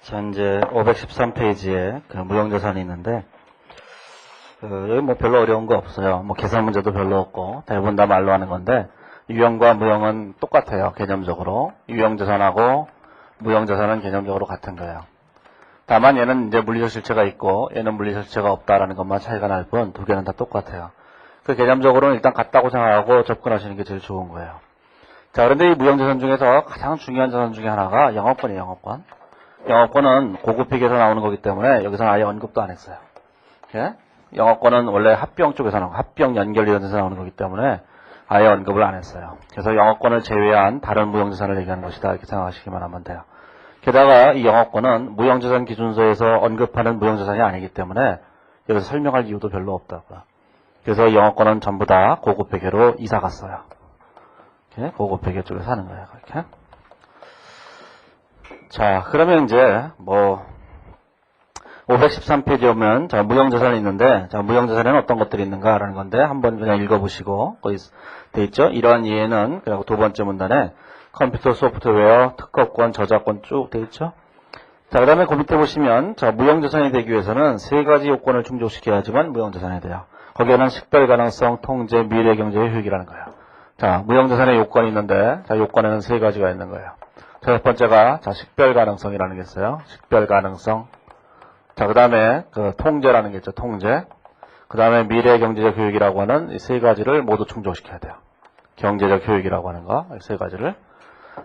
자, 이제 513페이지에 그 무형자산이 있는데, 여기 뭐 별로 어려운 거 없어요. 뭐 계산 문제도 별로 없고, 대부분 다 말로 하는 건데, 유형과 무형은 똑같아요. 개념적으로. 유형자산하고 무형자산은 개념적으로 같은 거예요. 다만 얘는 이제 물리적 실체가 있고, 얘는 물리적 실체가 없다라는 것만 차이가 날 뿐, 두 개는 다 똑같아요. 그 개념적으로는 일단 같다고 생각하고 접근하시는 게 제일 좋은 거예요. 자, 그런데 이 무형자산 중에서 가장 중요한 자산 중에 하나가 영업권이에요, 영업권. 영업권은 고급회계에서 나오는 거기 때문에 여기서는 아예 언급도 안 했어요. 예? 영업권은 원래 합병 쪽에서 나오는, 합병 연결 이런 데서 나오는 거기 때문에 아예 언급을 안 했어요. 그래서 영업권을 제외한 다른 무형자산을 얘기하는 것이다 이렇게 생각하시기만 하면 돼요. 게다가 이 영업권은 무형자산 기준서에서 언급하는 무형자산이 아니기 때문에 여기서 설명할 이유도 별로 없다고요. 그래서 영업권은 전부 다 고급회계로 이사 갔어요. 이렇게 고급회계 쪽에서 하는 거예요. 그렇게. 자, 그러면 이제 뭐 513페이지에 오면 자, 무형자산이 있는데, 자, 무형자산에는 어떤 것들이 있는가라는 건데 한번 그냥 읽어보시고 거기 돼 있죠. 이러한 이해는 그리고 두 번째 문단에 컴퓨터 소프트웨어, 특허권, 저작권 쭉 돼 있죠. 자, 그 다음에 그 밑에 보시면 자, 무형자산이 되기 위해서는 세 가지 요건을 충족시켜야지만 무형자산이 돼요. 거기에는 식별 가능성, 통제, 미래 경제의 효익이라는 거예요. 자, 무형자산의 요건이 있는데, 자, 요건에는 세 가지가 있는 거예요. 첫 번째가, 자, 식별 가능성이라는 게 있어요. 식별 가능성. 자, 그 다음에, 통제라는 게 있죠. 통제. 그 다음에 미래 경제적 효익이라고 하는 이 세 가지를 모두 충족시켜야 돼요. 경제적 효익이라고 하는 거, 이 세 가지를.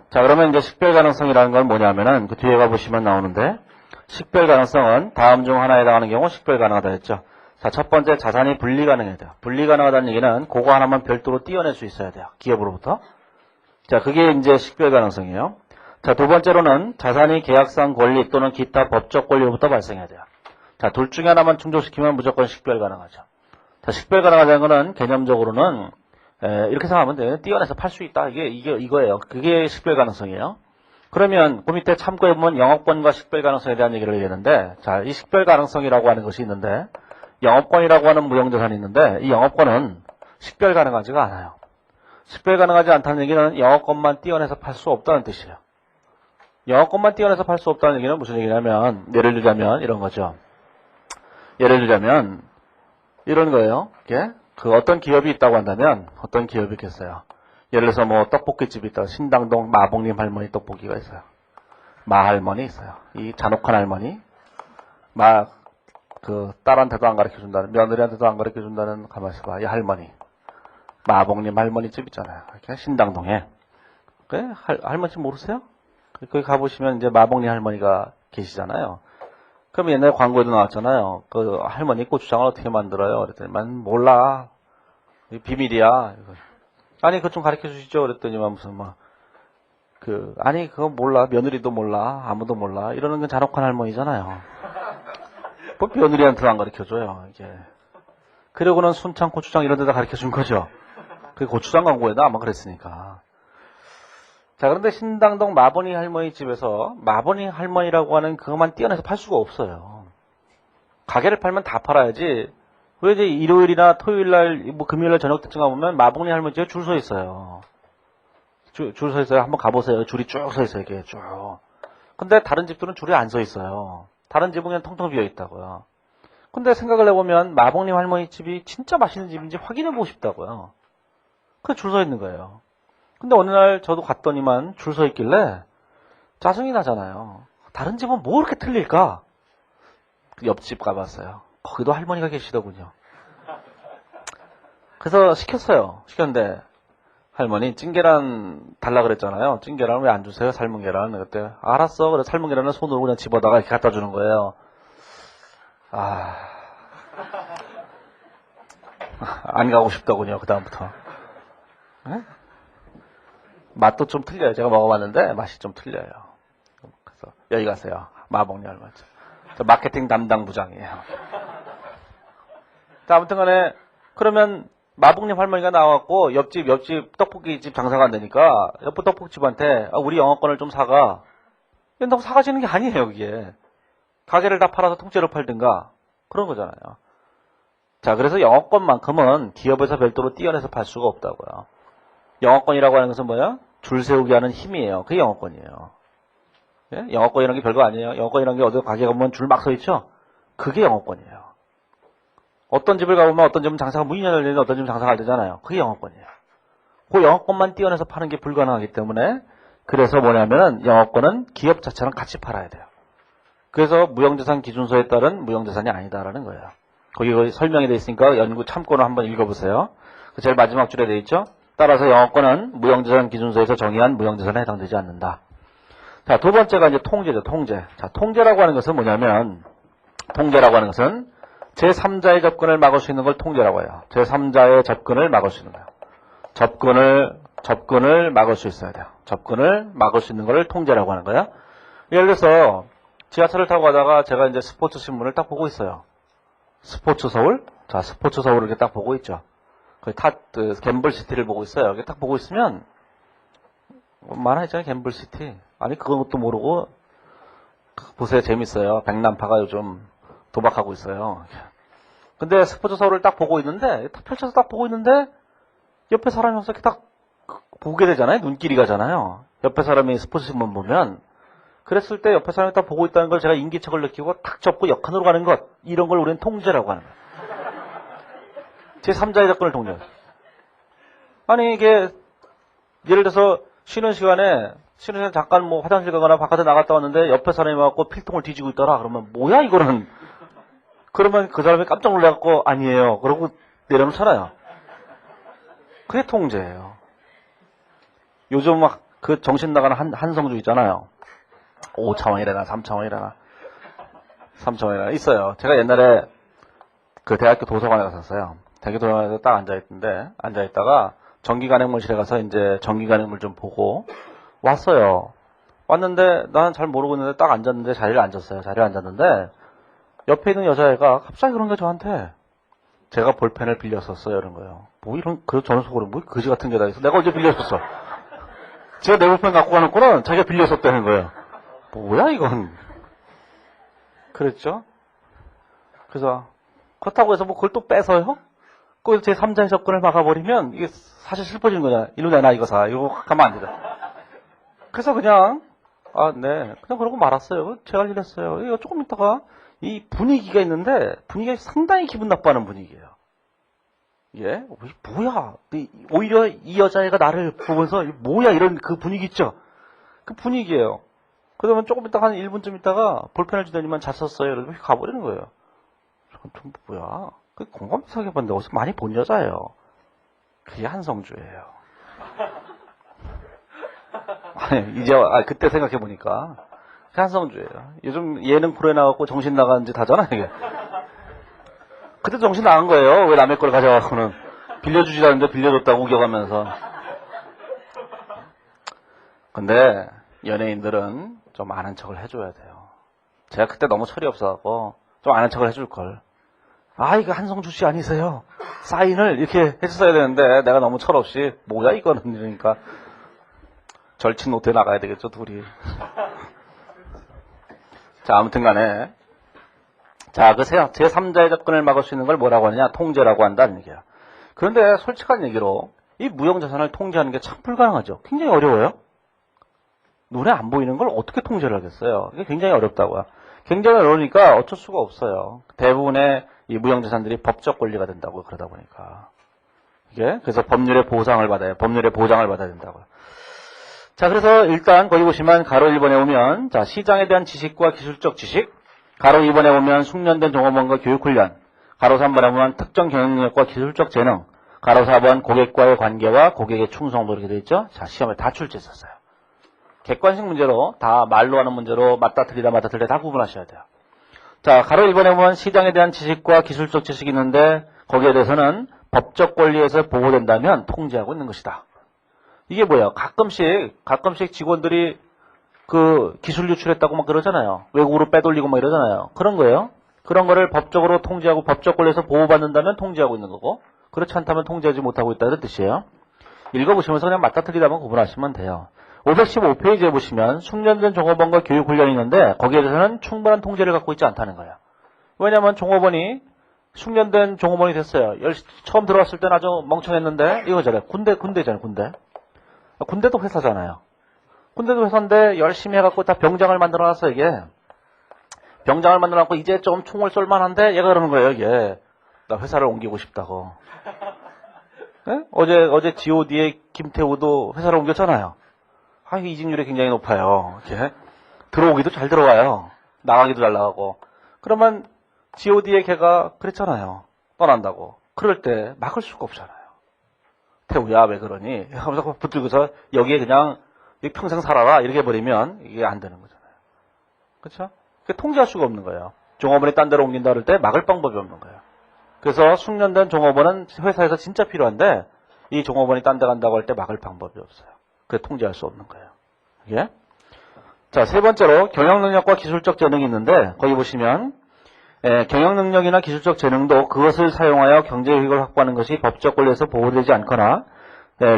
자, 그러면 이제 식별 가능성이라는 건 뭐냐면은, 그 뒤에 가보시면 나오는데, 식별 가능성은 다음 중 하나에 해당하는 경우 식별 가능하다 했죠. 자, 첫 번째 자산이 분리 가능해야 돼요. 분리 가능하다는 얘기는 그거 하나만 별도로 떼어낼 수 있어야 돼요. 기업으로부터. 자, 그게 이제 식별 가능성이에요. 자, 두 번째로는 자산이 계약상 권리 또는 기타 법적 권리로부터 발생해야 돼요. 자, 둘 중에 하나만 충족시키면 무조건 식별 가능하죠. 자, 식별 가능하다는 거는 개념적으로는 이렇게 생각하면 돼요. 떼어내서 팔 수 있다. 이거예요. 그게 식별 가능성이에요. 그러면 그 밑에 참고해 보면 영업권과 식별 가능성에 대한 얘기를 얘기했는데, 자, 이 식별 가능성이라고 하는 것이 있는데, 영업권이라고 하는 무형자산이 있는데, 이 영업권은 식별 가능하지가 않아요. 식별 가능하지 않다는 얘기는 영업권만 떼어내서 팔 수 없다는 뜻이에요. 영업권만 떼어내서 팔 수 없다는 얘기는 무슨 얘기냐면, 예를 들자면 이런 거죠. 예를 들자면 이런 거예요. 이게 어떤 기업이 있다고 한다면 어떤 기업이 있겠어요. 예를 들어서 뭐 떡볶이집이 있다. 신당동 마봉님 할머니 떡볶이가 있어요. 마할머니 있어요. 이 잔혹한 할머니, 딸한테도 안 가르쳐준다는, 며느리한테도 안 가르쳐준다는, 가만히 있어봐, 이 할머니, 마봉님 할머니 집 있잖아요. 이렇게 신당동에. 할머니 집 모르세요? 거기 가보시면 이제 마봉리 할머니가 계시잖아요. 그럼 옛날에 광고에도 나왔잖아요. 그 할머니 고추장을 어떻게 만들어요? 그랬더니 몰라. 비밀이야. 아니 그거 좀 가르쳐 주시죠. 그랬더니만 무슨 아니 그거 몰라. 며느리도 몰라. 아무도 몰라. 이러는 건 잔혹한 할머니잖아요. 뭐 며느리한테도 안 가르쳐 줘요. 이게. 그러고는 순창 고추장 이런 데다 가르쳐 준 거죠. 그 고추장 광고에도 아마 그랬으니까. 자, 그런데 신당동 마보니 할머니 집에서 마보니 할머니라고 하는 그것만 떼어내서 팔 수가 없어요. 가게를 팔면 다 팔아야지. 왜 이제 일요일이나 토요일날, 뭐 금요일날 저녁 때쯤 가보면 마보니 할머니 집에 줄 서 있어요. 줄 서 있어요. 한번 가보세요. 줄이 쭉 서 있어요. 이게 쭉. 근데 다른 집들은 줄이 안 서 있어요. 다른 집은 그냥 텅텅 비어 있다고요. 근데 생각을 해보면 마보니 할머니 집이 진짜 맛있는 집인지 확인해보고 싶다고요. 그래서 줄 서 있는 거예요. 근데 어느 날 저도 갔더니만 줄 서 있길래 짜증이 나잖아요. 다른 집은 뭐 그렇게 틀릴까? 옆집 가봤어요. 거기도 할머니가 계시더군요. 그래서 시켰는데 할머니 찐계란 달라 그랬잖아요. 찐계란 왜 안 주세요? 삶은 계란. 그때 알았어. 그래 삶은 계란을 손으로 그냥 집어다가 이렇게 갖다 주는 거예요. 안 가고 싶더군요. 그 다음부터. 네? 맛도 좀 틀려요. 제가 먹어봤는데 맛이 좀 틀려요. 그래서 여기 가세요. 마봉리 할머니. 저 마케팅 담당 부장이에요. 자, 아무튼 간에 그러면 마봉님 할머니가 나왔고 옆집 떡볶이집 장사가 안 되니까 옆 떡볶이집한테 우리 영업권을 좀 사가. 이런다고 사가시는 게 아니에요. 그게. 가게를 다 팔아서 통째로 팔든가 그런 거잖아요. 자, 그래서 영업권만큼은 기업에서 별도로 떼어내서 팔 수가 없다고요. 영업권이라고 하는 것은 뭐야? 줄 세우게 하는 힘이에요. 그게 영업권이에요. 예? 영어권이라는 게 별거 아니에요. 영어권이라는 게 어디 가게 가면 줄 막 서 있죠? 그게 영어권이에요. 어떤 집을 가보면 어떤 집은 장사가 문이 열리는데 어떤 집은 장사가 안 되잖아요. 그게 영어권이에요. 그 영어권만 띄어내서 파는 게 불가능하기 때문에 그래서 뭐냐면은 영어권은 기업 자체랑 같이 팔아야 돼요. 그래서 무형자산 기준서에 따른 무형자산이 아니다라는 거예요. 거기 설명이 되어 있으니까 연구 참고를 한번 읽어보세요. 그 제일 마지막 줄에 되어 있죠. 따라서 영어권은 무형자산 기준서에서 정의한 무형자산에 해당되지 않는다. 자, 두 번째가 이제 통제죠. 통제. 자, 통제라고 하는 것은 뭐냐면 제3자의 접근을 막을 수 있는 걸 통제라고 해요. 제3자의 접근을 막을 수 있는 거예요. 접근을 막을 수 있어야 돼요. 접근을 막을 수 있는 걸 통제라고 하는 거예요. 예를 들어서 지하철을 타고 가다가 제가 이제 스포츠 신문을 딱 보고 있어요. 스포츠 서울? 자, 스포츠 서울을 이렇게 딱 보고 있죠. 갬블시티를 보고 있어요. 이렇게 딱 보고 있으면 만화있잖아요. 갬블시티. 아니 그것도 모르고 보세요. 재밌어요. 백남파가 요즘 도박하고 있어요. 근데 스포츠 서울을 딱 보고 있는데 딱 펼쳐서 딱 보고 있는데 옆에 사람이 없어 이렇게 딱 보게 되잖아요. 눈길이 가잖아요. 옆에 사람이 스포츠 신문 보면 그랬을 때 옆에 사람이 딱 보고 있다는 걸 제가 인기척을 느끼고 탁 접고 역한으로 가는 것 이런 걸 우리는 통제라고 하는 거예요. 제3자의 접근을 통제. 아니 이게 예를 들어서 쉬는 시간에 잠깐 뭐 화장실 가거나 바깥에 나갔다 왔는데 옆에 사람이 와갖고 필통을 뒤지고 있더라. 그러면 뭐야 이거는. 그러면 그 사람이 깜짝 놀라갖고 아니에요. 그러고 내려놓잖아요. 그게 통제예요. 요즘 막 그 정신 나가는 한성주 있잖아요. 5차원이래나 3차원이래나 3차원이래나 있어요. 제가 옛날에 그 대학교 도서관에 갔었어요. 대학교 도서관에서 딱 앉아있다가 전기간행물실에 가서 이제 전기간행물 좀 보고 왔어요. 왔는데 나는 잘 모르고 있는데 딱 앉았는데 자리를 앉았는데 옆에 있는 여자애가 갑자기 그런 게 저한테 제가 볼펜을 빌렸었어요. 이런 거예요. 뭐 이런 저는 속으로 뭐 거지 같은 게 다 있어. 내가 언제 빌렸었어. 제가 내 볼펜 갖고 가는 거는 자기가 빌렸었다는 거예요. 뭐야 이건. 그랬죠. 그래서 그렇다고 해서 뭐 그걸 또 뺏어요? 그걸 제3자의 접근을 막아버리면 이게 사실 슬퍼지는 거잖아. 이리 내놔 이거 사. 이거 가면 안 되다. 그래서 그냥 그냥 그러고 말았어요. 제가 이랬어요. 이거 조금 있다가 이 분위기가 있는데 분위기가 상당히 기분 나빠하는 분위기예요. 예? 뭐야? 오히려 이 여자애가 나를 보면서 뭐야 이런 그 분위기 있죠? 그 분위기예요. 그러면 조금 있다가 한 1분쯤 있다가 볼펜을 주더니만 잤었어요. 이러고 가버리는 거예요. 좀 뭐야? 그 공감 사귀어봤는데 어디서 많이 본 여자예요. 그게 한성주예요. 아니, 이제 그때 생각해보니까 한성주예요. 요즘 예능 프로에 나가고 정신 나간 짓 하잖아 이게. 그때 정신 나간 거예요. 왜 남의 걸 가져가고는 빌려주지 않는데 빌려줬다고 우겨가면서. 근데 연예인들은 좀 아는 척을 해줘야 돼요. 제가 그때 너무 철이 없어갖고 좀 아는 척을 해줄 걸. 이거 한성주 씨 아니세요? 사인을 이렇게 해줬어야 되는데 내가 너무 철없이 뭐야 이거는 이러니까 절친 호텔 나가야 되겠죠 둘이. 자 아무튼 간에 자 그 제3자의 접근을 막을 수 있는 걸 뭐라고 하느냐 통제라고 한다는 얘기야. 그런데 솔직한 얘기로 이 무형자산을 통제하는 게 참 불가능하죠. 굉장히 어려워요. 눈에 안 보이는 걸 어떻게 통제를 하겠어요. 이게 굉장히 어렵다고요. 굉장히 어려우니까 어쩔 수가 없어요. 대부분의 이 무형자산들이 법적 권리가 된다고 그러다 보니까. 이게 그래서 법률의 보장을 받아야 된다고요. 자, 그래서 일단 거기 보시면 가로 1번에 오면 자, 시장에 대한 지식과 기술적 지식, 가로 2번에 오면 숙련된 종업원과 교육훈련, 가로 3번에 보면 특정 경영력과 기술적 재능, 가로 4번 고객과의 관계와 고객의 충성도 이렇게 되어 있죠. 자, 시험에 다 출제했었어요. 객관식 문제로 다 말로 하는 문제로 맞다 틀리다 다 구분하셔야 돼요. 자, 가로 1번에 보면 시장에 대한 지식과 기술적 지식이 있는데 거기에 대해서는 법적 권리에서 보호된다면 통제하고 있는 것이다. 이게 뭐예요? 가끔씩 직원들이 그 기술 유출했다고 막 그러잖아요. 외국으로 빼돌리고 막 이러잖아요. 그런 거예요. 그런 거를 법적으로 통제하고 법적 권리에서 보호받는다면 통제하고 있는 거고 그렇지 않다면 통제하지 못하고 있다는 뜻이에요. 읽어보시면서 그냥 맞다 틀리다만 구분하시면 돼요. 515페이지에 보시면 숙련된 종업원과 교육훈련이 있는데 거기에 대해서는 충분한 통제를 갖고 있지 않다는 거예요. 왜냐하면 종업원이 숙련된 종업원이 됐어요. 처음 들어왔을 때는 아주 멍청했는데 이거잖아요. 군대잖아요. 군대도 회사잖아요. 근데도 회사인데 열심히 해갖고 다 병장을 만들어놨어, 이게. 병장을 만들어놨고 이제 좀 총을 쏠만한데 얘가 그러는 거예요, 이게. 나 회사를 옮기고 싶다고. 네? 어제 GOD의 김태우도 회사를 옮겼잖아요. 이직률이 굉장히 높아요. 이렇게. 들어오기도 잘 들어가요. 나가기도 잘 나가고. 그러면 GOD의 걔가 그랬잖아요. 떠난다고. 그럴 때 막을 수가 없잖아요. 태우야, 왜 그러니? 하면서 붙들고서 여기에 그냥 평생 살아라. 이렇게 해버리면 이게 안 되는 거잖아요. 그렇죠? 통제할 수가 없는 거예요. 종업원이 딴 데로 옮긴다 그럴 때 막을 방법이 없는 거예요. 그래서 숙련된 종업원은 회사에서 진짜 필요한데 이 종업원이 딴 데 간다고 할 때 막을 방법이 없어요. 그래서 통제할 수 없는 거예요. 예? 자, 세 번째로 경영능력과 기술적 재능이 있는데 거기 보시면 경영능력이나 기술적 재능도 그것을 사용하여 경제이익을 확보하는 것이 법적 권리에서 보호되지 않거나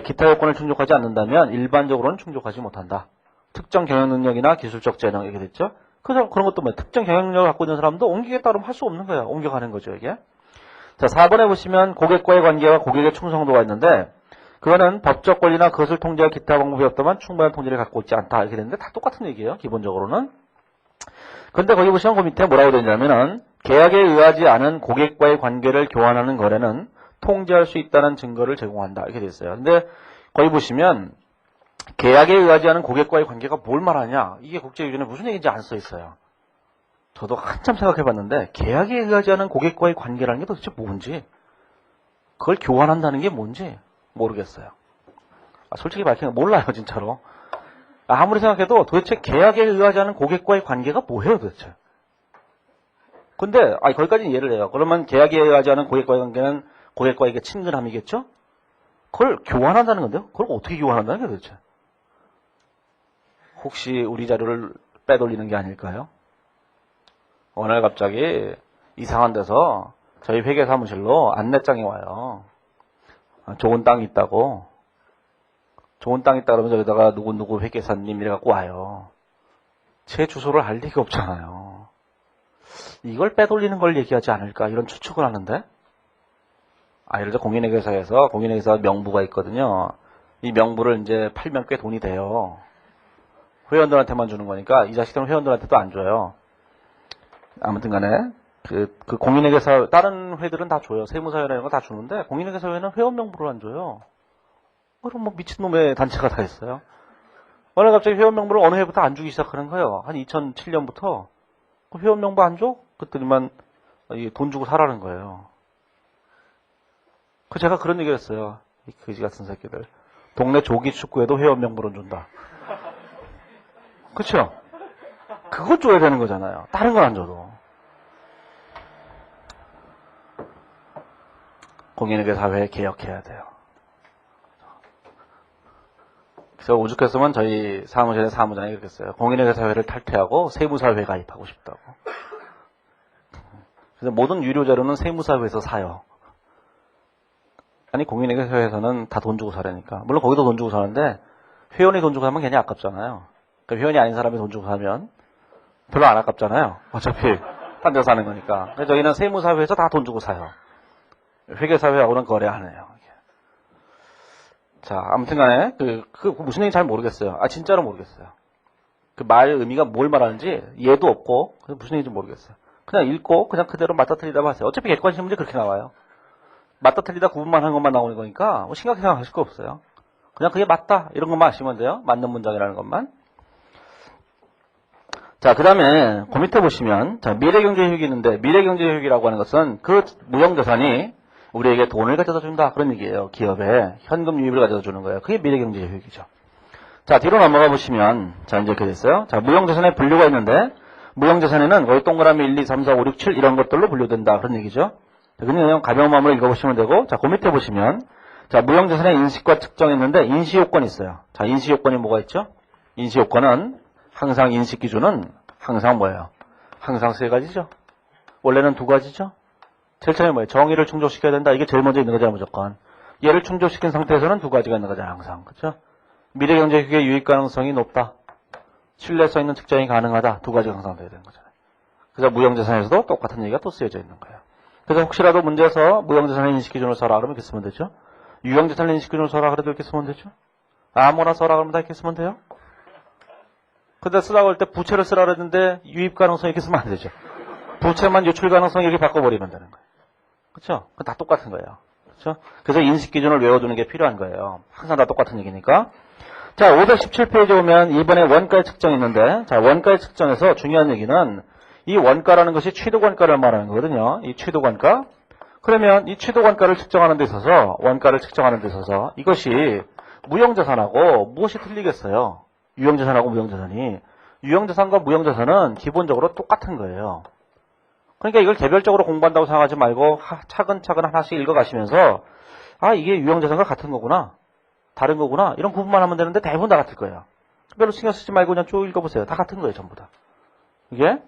기타 요건을 충족하지 않는다면 일반적으로는 충족하지 못한다. 특정 경영능력이나 기술적 재능 이렇게 됐죠. 그래서 그런 것도 특정 경영능력을 갖고 있는 사람도 옮기겠다 그러면 할 수 없는 거예요. 옮겨가는 거죠, 이게. 자, 4번에 보시면 고객과의 관계와 고객의 충성도가 있는데 그거는 법적 권리나 그것을 통제할 기타 방법이 없다면 충분한 통제를 갖고 있지 않다. 이렇게 되는데 다 똑같은 얘기예요, 기본적으로는. 근데 거기 보시면 그 밑에 뭐라고 되냐면은 계약에 의하지 않은 고객과의 관계를 교환하는 거래는 통제할 수 있다는 증거를 제공한다. 이렇게 돼 있어요. 근데 거기 보시면 계약에 의하지 않은 고객과의 관계가 뭘 말하냐? 이게 국제유전에 무슨 얘기인지 안 써 있어요. 저도 한참 생각해봤는데 계약에 의하지 않은 고객과의 관계라는 게 도대체 뭔지, 그걸 교환한다는 게 뭔지 모르겠어요. 솔직히 밝히면 몰라요, 진짜로. 아무리 생각해도 도대체 계약에 의하지 않은 고객과의 관계가 뭐예요, 도대체? 근데 거기까지는 이해를 해요. 그러면 계약에 의하지 않은 고객과의 관계는 고객과의 친근함이겠죠? 그걸 교환한다는 건데요? 그걸 어떻게 교환한다는 게 도대체? 혹시 우리 자료를 빼돌리는 게 아닐까요? 오늘 갑자기 이상한 데서 저희 회계 사무실로 안내장이 와요. 좋은 땅이 있다고. 좋은 땅이 있다 그러면 저기다가 누구 회계사님 이래갖고 와요. 제 주소를 알 리가 없잖아요. 이걸 빼돌리는 걸 얘기하지 않을까 이런 추측을 하는데, 예를 들어 공인회계사에서 공인회계사 명부가 있거든요. 이 명부를 이제 팔면 꽤 돈이 돼요. 회원들한테만 주는 거니까 이 자식들은 회원들한테도 안 줘요. 아무튼 간에 그 공인회계사 다른 회들은 다 줘요. 세무사회나 이런 거 다 주는데 공인회계사회는 회원 명부를 안 줘요. 그럼 미친놈의 단체가 다 있어요. 오늘 갑자기 회원 명부를 어느 해부터 안 주기 시작하는 거예요. 한 2007년부터 회원 명부 안 줘? 그랬더니만 돈 주고 사라는 거예요. 제가 그런 얘기를 했어요. 이 거지 같은 새끼들. 동네 조기 축구에도 회원 명부를 준다. 그쵸? 그것 줘야 되는 거잖아요. 다른 건 안 줘도. 공인회계사회 개혁해야 돼요. 그래서 오죽했으면 저희 사무실의 사무장이 그렇게 했어요. 공인회계사회를 탈퇴하고 세무사회 가입하고 싶다고. 그래서 모든 유료 자료는 세무사회에서 사요. 공인회계사회에서는 다 돈 주고 사려니까. 물론 거기도 돈 주고 사는데 회원이 돈 주고 사면 괜히 아깝잖아요. 그러니까 회원이 아닌 사람이 돈 주고 사면 별로 안 아깝잖아요. 어차피 딴 데서 사는 거니까. 그래서 저희는 세무사회에서 다 돈 주고 사요. 회계사회하고는 거래 안 해요. 자, 아무튼 간에, 무슨 얘기인지 잘 모르겠어요. 진짜로 모르겠어요. 그 말 의미가 뭘 말하는지 이해도 없고, 무슨 얘기인지 모르겠어요. 그냥 읽고, 그냥 그대로 맞다 틀리다 하세요. 어차피 객관식 문제 그렇게 나와요. 맞다 틀리다 구분만 한 것만 나오는 거니까, 심각하게 생각하실 거 없어요. 그냥 그게 맞다, 이런 것만 아시면 돼요. 맞는 문장이라는 것만. 자, 그 다음에, 그 밑에 보시면, 자, 미래경제효익이 있는데, 미래경제효익이라고 하는 것은 그 무형자산이 우리에게 돈을 가져다 준다. 그런 얘기예요. 기업에 현금 유입을 가져다 주는 거예요. 그게 미래경제 효익이죠. 자, 뒤로 넘어가 보시면, 자, 이제 이렇게 됐어요. 자, 무형자산의 분류가 있는데, 무형자산에는 거의 동그라미 1, 2, 3, 4, 5, 6, 7 이런 것들로 분류된다. 그런 얘기죠. 그냥 가벼운 마음으로 읽어보시면 되고, 자, 그 밑에 보시면, 자, 무형자산의 인식과 특정이 있는데, 인시요건이 있어요. 자, 인시요건이 뭐가 있죠? 인시요건은 항상 인식 기준은 항상 뭐예요? 항상 세 가지죠. 원래는 두 가지죠. 제일 처음에 뭐예요? 정의를 충족시켜야 된다. 이게 제일 먼저 있는 거잖아요, 무조건. 얘를 충족시킨 상태에서는 두 가지가 있는 거잖아요, 항상. 그렇죠? 미래경제효익의 유익 가능성이 높다. 신뢰성 있는 측정이 가능하다. 두 가지가 항상 돼야 되는 거잖아요. 그래서 무형자산에서도 똑같은 얘기가 또 쓰여져 있는 거예요. 그래서 혹시라도 문제에서 무형자산의 인식기준을 써라 그러면 이렇게 쓰면 되죠. 유형자산의 인식기준을 써라 그래도 이렇게 쓰면 되죠. 아무나 써라 그러면 다 이렇게 쓰면 돼요. 근데 쓰라고 할 때 부채를 쓰라 그랬는데 유입 가능성 이렇게 쓰면 안 되죠. 부채만 유출 가능성 이렇게 바꿔버리면 되는 거예요. 그렇죠? 그건 다 똑같은 거예요. 그렇죠? 그래서 인식 기준을 외워두는 게 필요한 거예요. 항상 다 똑같은 얘기니까. 자, 517페이지 오면 이번에 원가의 측정이 있는데, 자, 원가의 측정에서 중요한 얘기는 이 원가라는 것이 취득 원가를 말하는 거거든요. 이 취득 원가. 그러면 이 취득 원가를 측정하는 데 있어서, 원가를 측정하는 데 있어서 이것이 무형자산하고 무엇이 틀리겠어요? 유형자산하고 무형자산이. 유형자산과 무형자산은 기본적으로 똑같은 거예요. 그러니까 이걸 개별적으로 공부한다고 생각하지 말고 차근차근 하나씩 읽어가시면서 아, 이게 유형자산과 같은 거구나. 다른 거구나. 이런 구분만 하면 되는데 대부분 다 같을 거예요. 별로 신경 쓰지 말고 그냥 쭉 읽어보세요. 다 같은 거예요. 전부 다. 이게.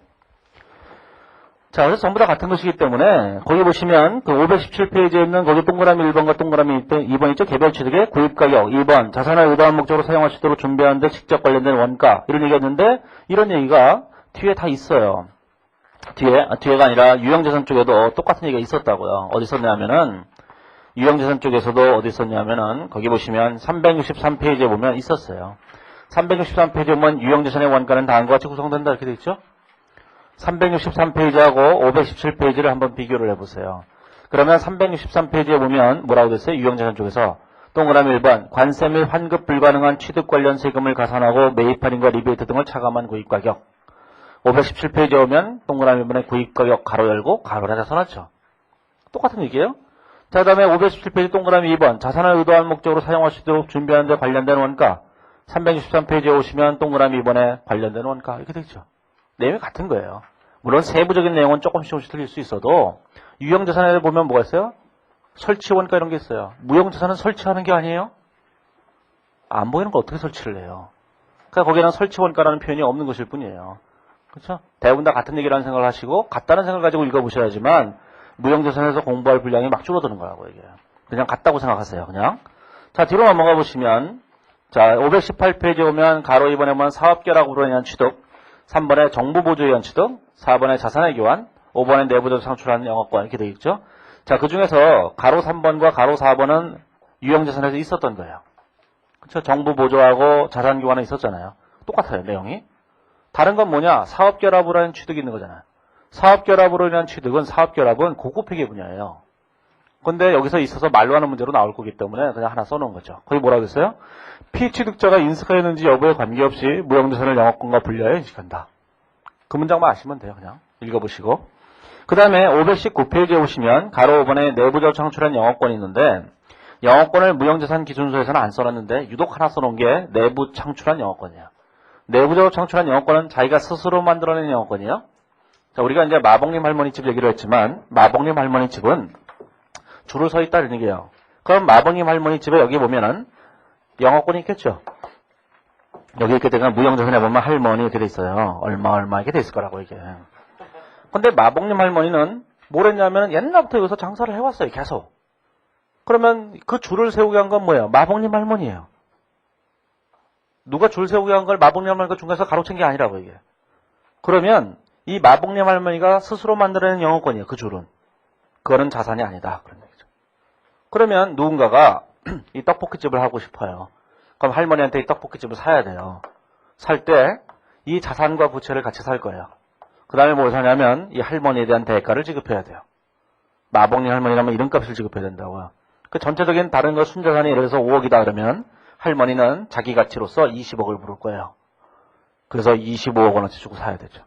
자, 그래서 전부 다 같은 것이기 때문에 거기 보시면 그 517페이지에 있는 거기 동그라미 1번과 동그라미 2번 있죠. 개별 취득의 구입가격 2번 자산을 의도한 목적으로 사용할 수 있도록 준비하는 데 직접 관련된 원가 이런 얘기였는데 이런 얘기가 뒤에 다 있어요. 뒤에가 아니라 유형자산 쪽에도 똑같은 얘기가 있었다고요. 어디 있었냐면은 유형자산 쪽에서도 어디 있었냐면은 거기 보시면 363페이지에 보면 있었어요. 363페이지에 보면 유형자산의 원가는 다음과 같이 구성된다 이렇게 돼 있죠. 363페이지하고 517페이지를 한번 비교를 해보세요. 그러면 363페이지에 보면 뭐라고 됐어요? 유형자산 쪽에서 동그라미 1번 관세 및 환급 불가능한 취득 관련 세금을 가산하고 매입 할인과 리베이트 등을 차감한 구입가격. 517페이지에 오면 동그라미 1번에 구입가격 가로 열고 가로 닫아 써놨죠. 똑같은 얘기예요. 자, 그 다음에 517페이지 동그라미 2번 자산을 의도한 목적으로 사용할 수 있도록 준비하는 데 관련된 원가. 363페이지에 오시면 동그라미 2번에 관련된 원가 이렇게 되죠. 내용이 같은 거예요. 물론 세부적인 내용은 조금씩 틀릴 수 있어도 유형자산에 보면 뭐가 있어요? 설치원가 이런 게 있어요. 무형자산은 설치하는 게 아니에요? 안 보이는 걸 어떻게 설치를 해요? 그러니까 거기에는 설치원가라는 표현이 없는 것일 뿐이에요. 그렇죠? 대부분 다 같은 얘기라는 생각을 하시고 같다는 생각을 가지고 읽어보셔야지만 무형자산에서 공부할 분량이 막 줄어드는 거라고 이게. 그냥 같다고 생각하세요. 그냥. 자, 뒤로 넘어가 보시면 자 518페이지에 오면 가로 2번에 보면 사업결합으로 인한 취득 3번에 정부보조에 의한 취득, 4번에 자산의 교환, 5번에 내부적으로 창출하는 영업권 이렇게 되어 있죠. 자, 그 중에서 가로 3번과 가로 4번은 유형자산에서 있었던 거예요. 그렇죠? 정부보조하고 자산교환은 있었잖아요. 똑같아요, 내용이. 다른 건 뭐냐? 사업결합으로 인한 취득이 있는 거잖아요. 사업결합으로 인한 취득은 사업결합은 고급회계 분야예요. 근데 여기서 있어서 말로 하는 문제로 나올 거기 때문에 그냥 하나 써놓은 거죠. 거기 뭐라고 했어요? 피취득자가 인식하였는지 여부에 관계없이 무형자산을 영업권과 분류하여 인식한다. 그 문장만 아시면 돼요. 그냥 읽어보시고. 그 다음에 519페이지에 오시면 가로 5번에 내부적으로 창출한 영업권이 있는데 영업권을 무형자산 기준서에서는 안 써놨는데 유독 하나 써놓은 게 내부 창출한 영업권이에요. 내부적으로 창출한 영업권은 자기가 스스로 만들어낸 영업권이에요. 자, 우리가 이제 마봉님 할머니 집 얘기를 했지만 마봉님 할머니 집은 줄을 서 있다 이런 얘기예요. 그럼 마봉님 할머니 집에 여기 보면은 영업권이 있겠죠. 여기 이렇게 되면 무형자산에 보면 할머니 이렇게 돼 있어요. 얼마 이렇게 돼 있을 거라고 이게. 근데 마봉님 할머니는 뭘 했냐면 옛날부터 여기서 장사를 해왔어요. 계속. 그러면 그 줄을 세우게 한 건 뭐예요? 마봉님 할머니예요. 누가 줄 세우게 한 걸 마봉님 할머니가 중간에서 가로챈 게 아니라고 이게. 그러면 이 마봉님 할머니가 스스로 만들어낸 영업권이에요. 그 줄은. 그거는 자산이 아니다. 그런 얘기죠. 그러면 누군가가 이 떡볶이집을 하고 싶어요. 그럼 할머니한테 이 떡볶이집을 사야 돼요. 살 때 이 자산과 부채를 같이 살 거예요. 그 다음에 뭘 사냐면 이 할머니에 대한 대가를 지급해야 돼요. 마봉님 할머니라면 이름값을 지급해야 된다고요. 그 전체적인 다른 거 순자산이 예를 들어서 5억이다 그러면 할머니는 자기 가치로서 20억을 부를 거예요. 그래서 25억 원어치 주고 사야 되죠.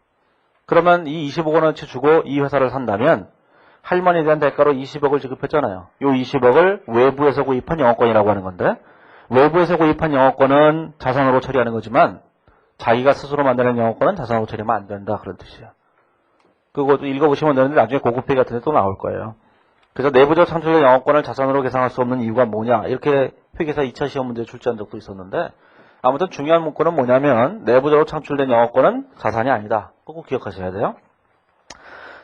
그러면 이 25억 원어치 주고 이 회사를 산다면 할머니에 대한 대가로 20억을 지급했잖아요. 이 20억을 외부에서 구입한 영업권이라고 하는 건데 외부에서 구입한 영업권은 자산으로 처리하는 거지만 자기가 스스로 만드는 영업권은 자산으로 처리하면 안 된다. 그런 뜻이에요. 그것도 읽어보시면 되는데 나중에 고급회계 같은 데 또 나올 거예요. 그래서 내부적 창출된 영업권을 자산으로 계산할 수 없는 이유가 뭐냐 이렇게 회계사 2차 시험 문제 출제한 적도 있었는데 아무튼 중요한 문구는 뭐냐면 내부적으로 창출된 영업권은 자산이 아니다. 꼭 기억하셔야 돼요.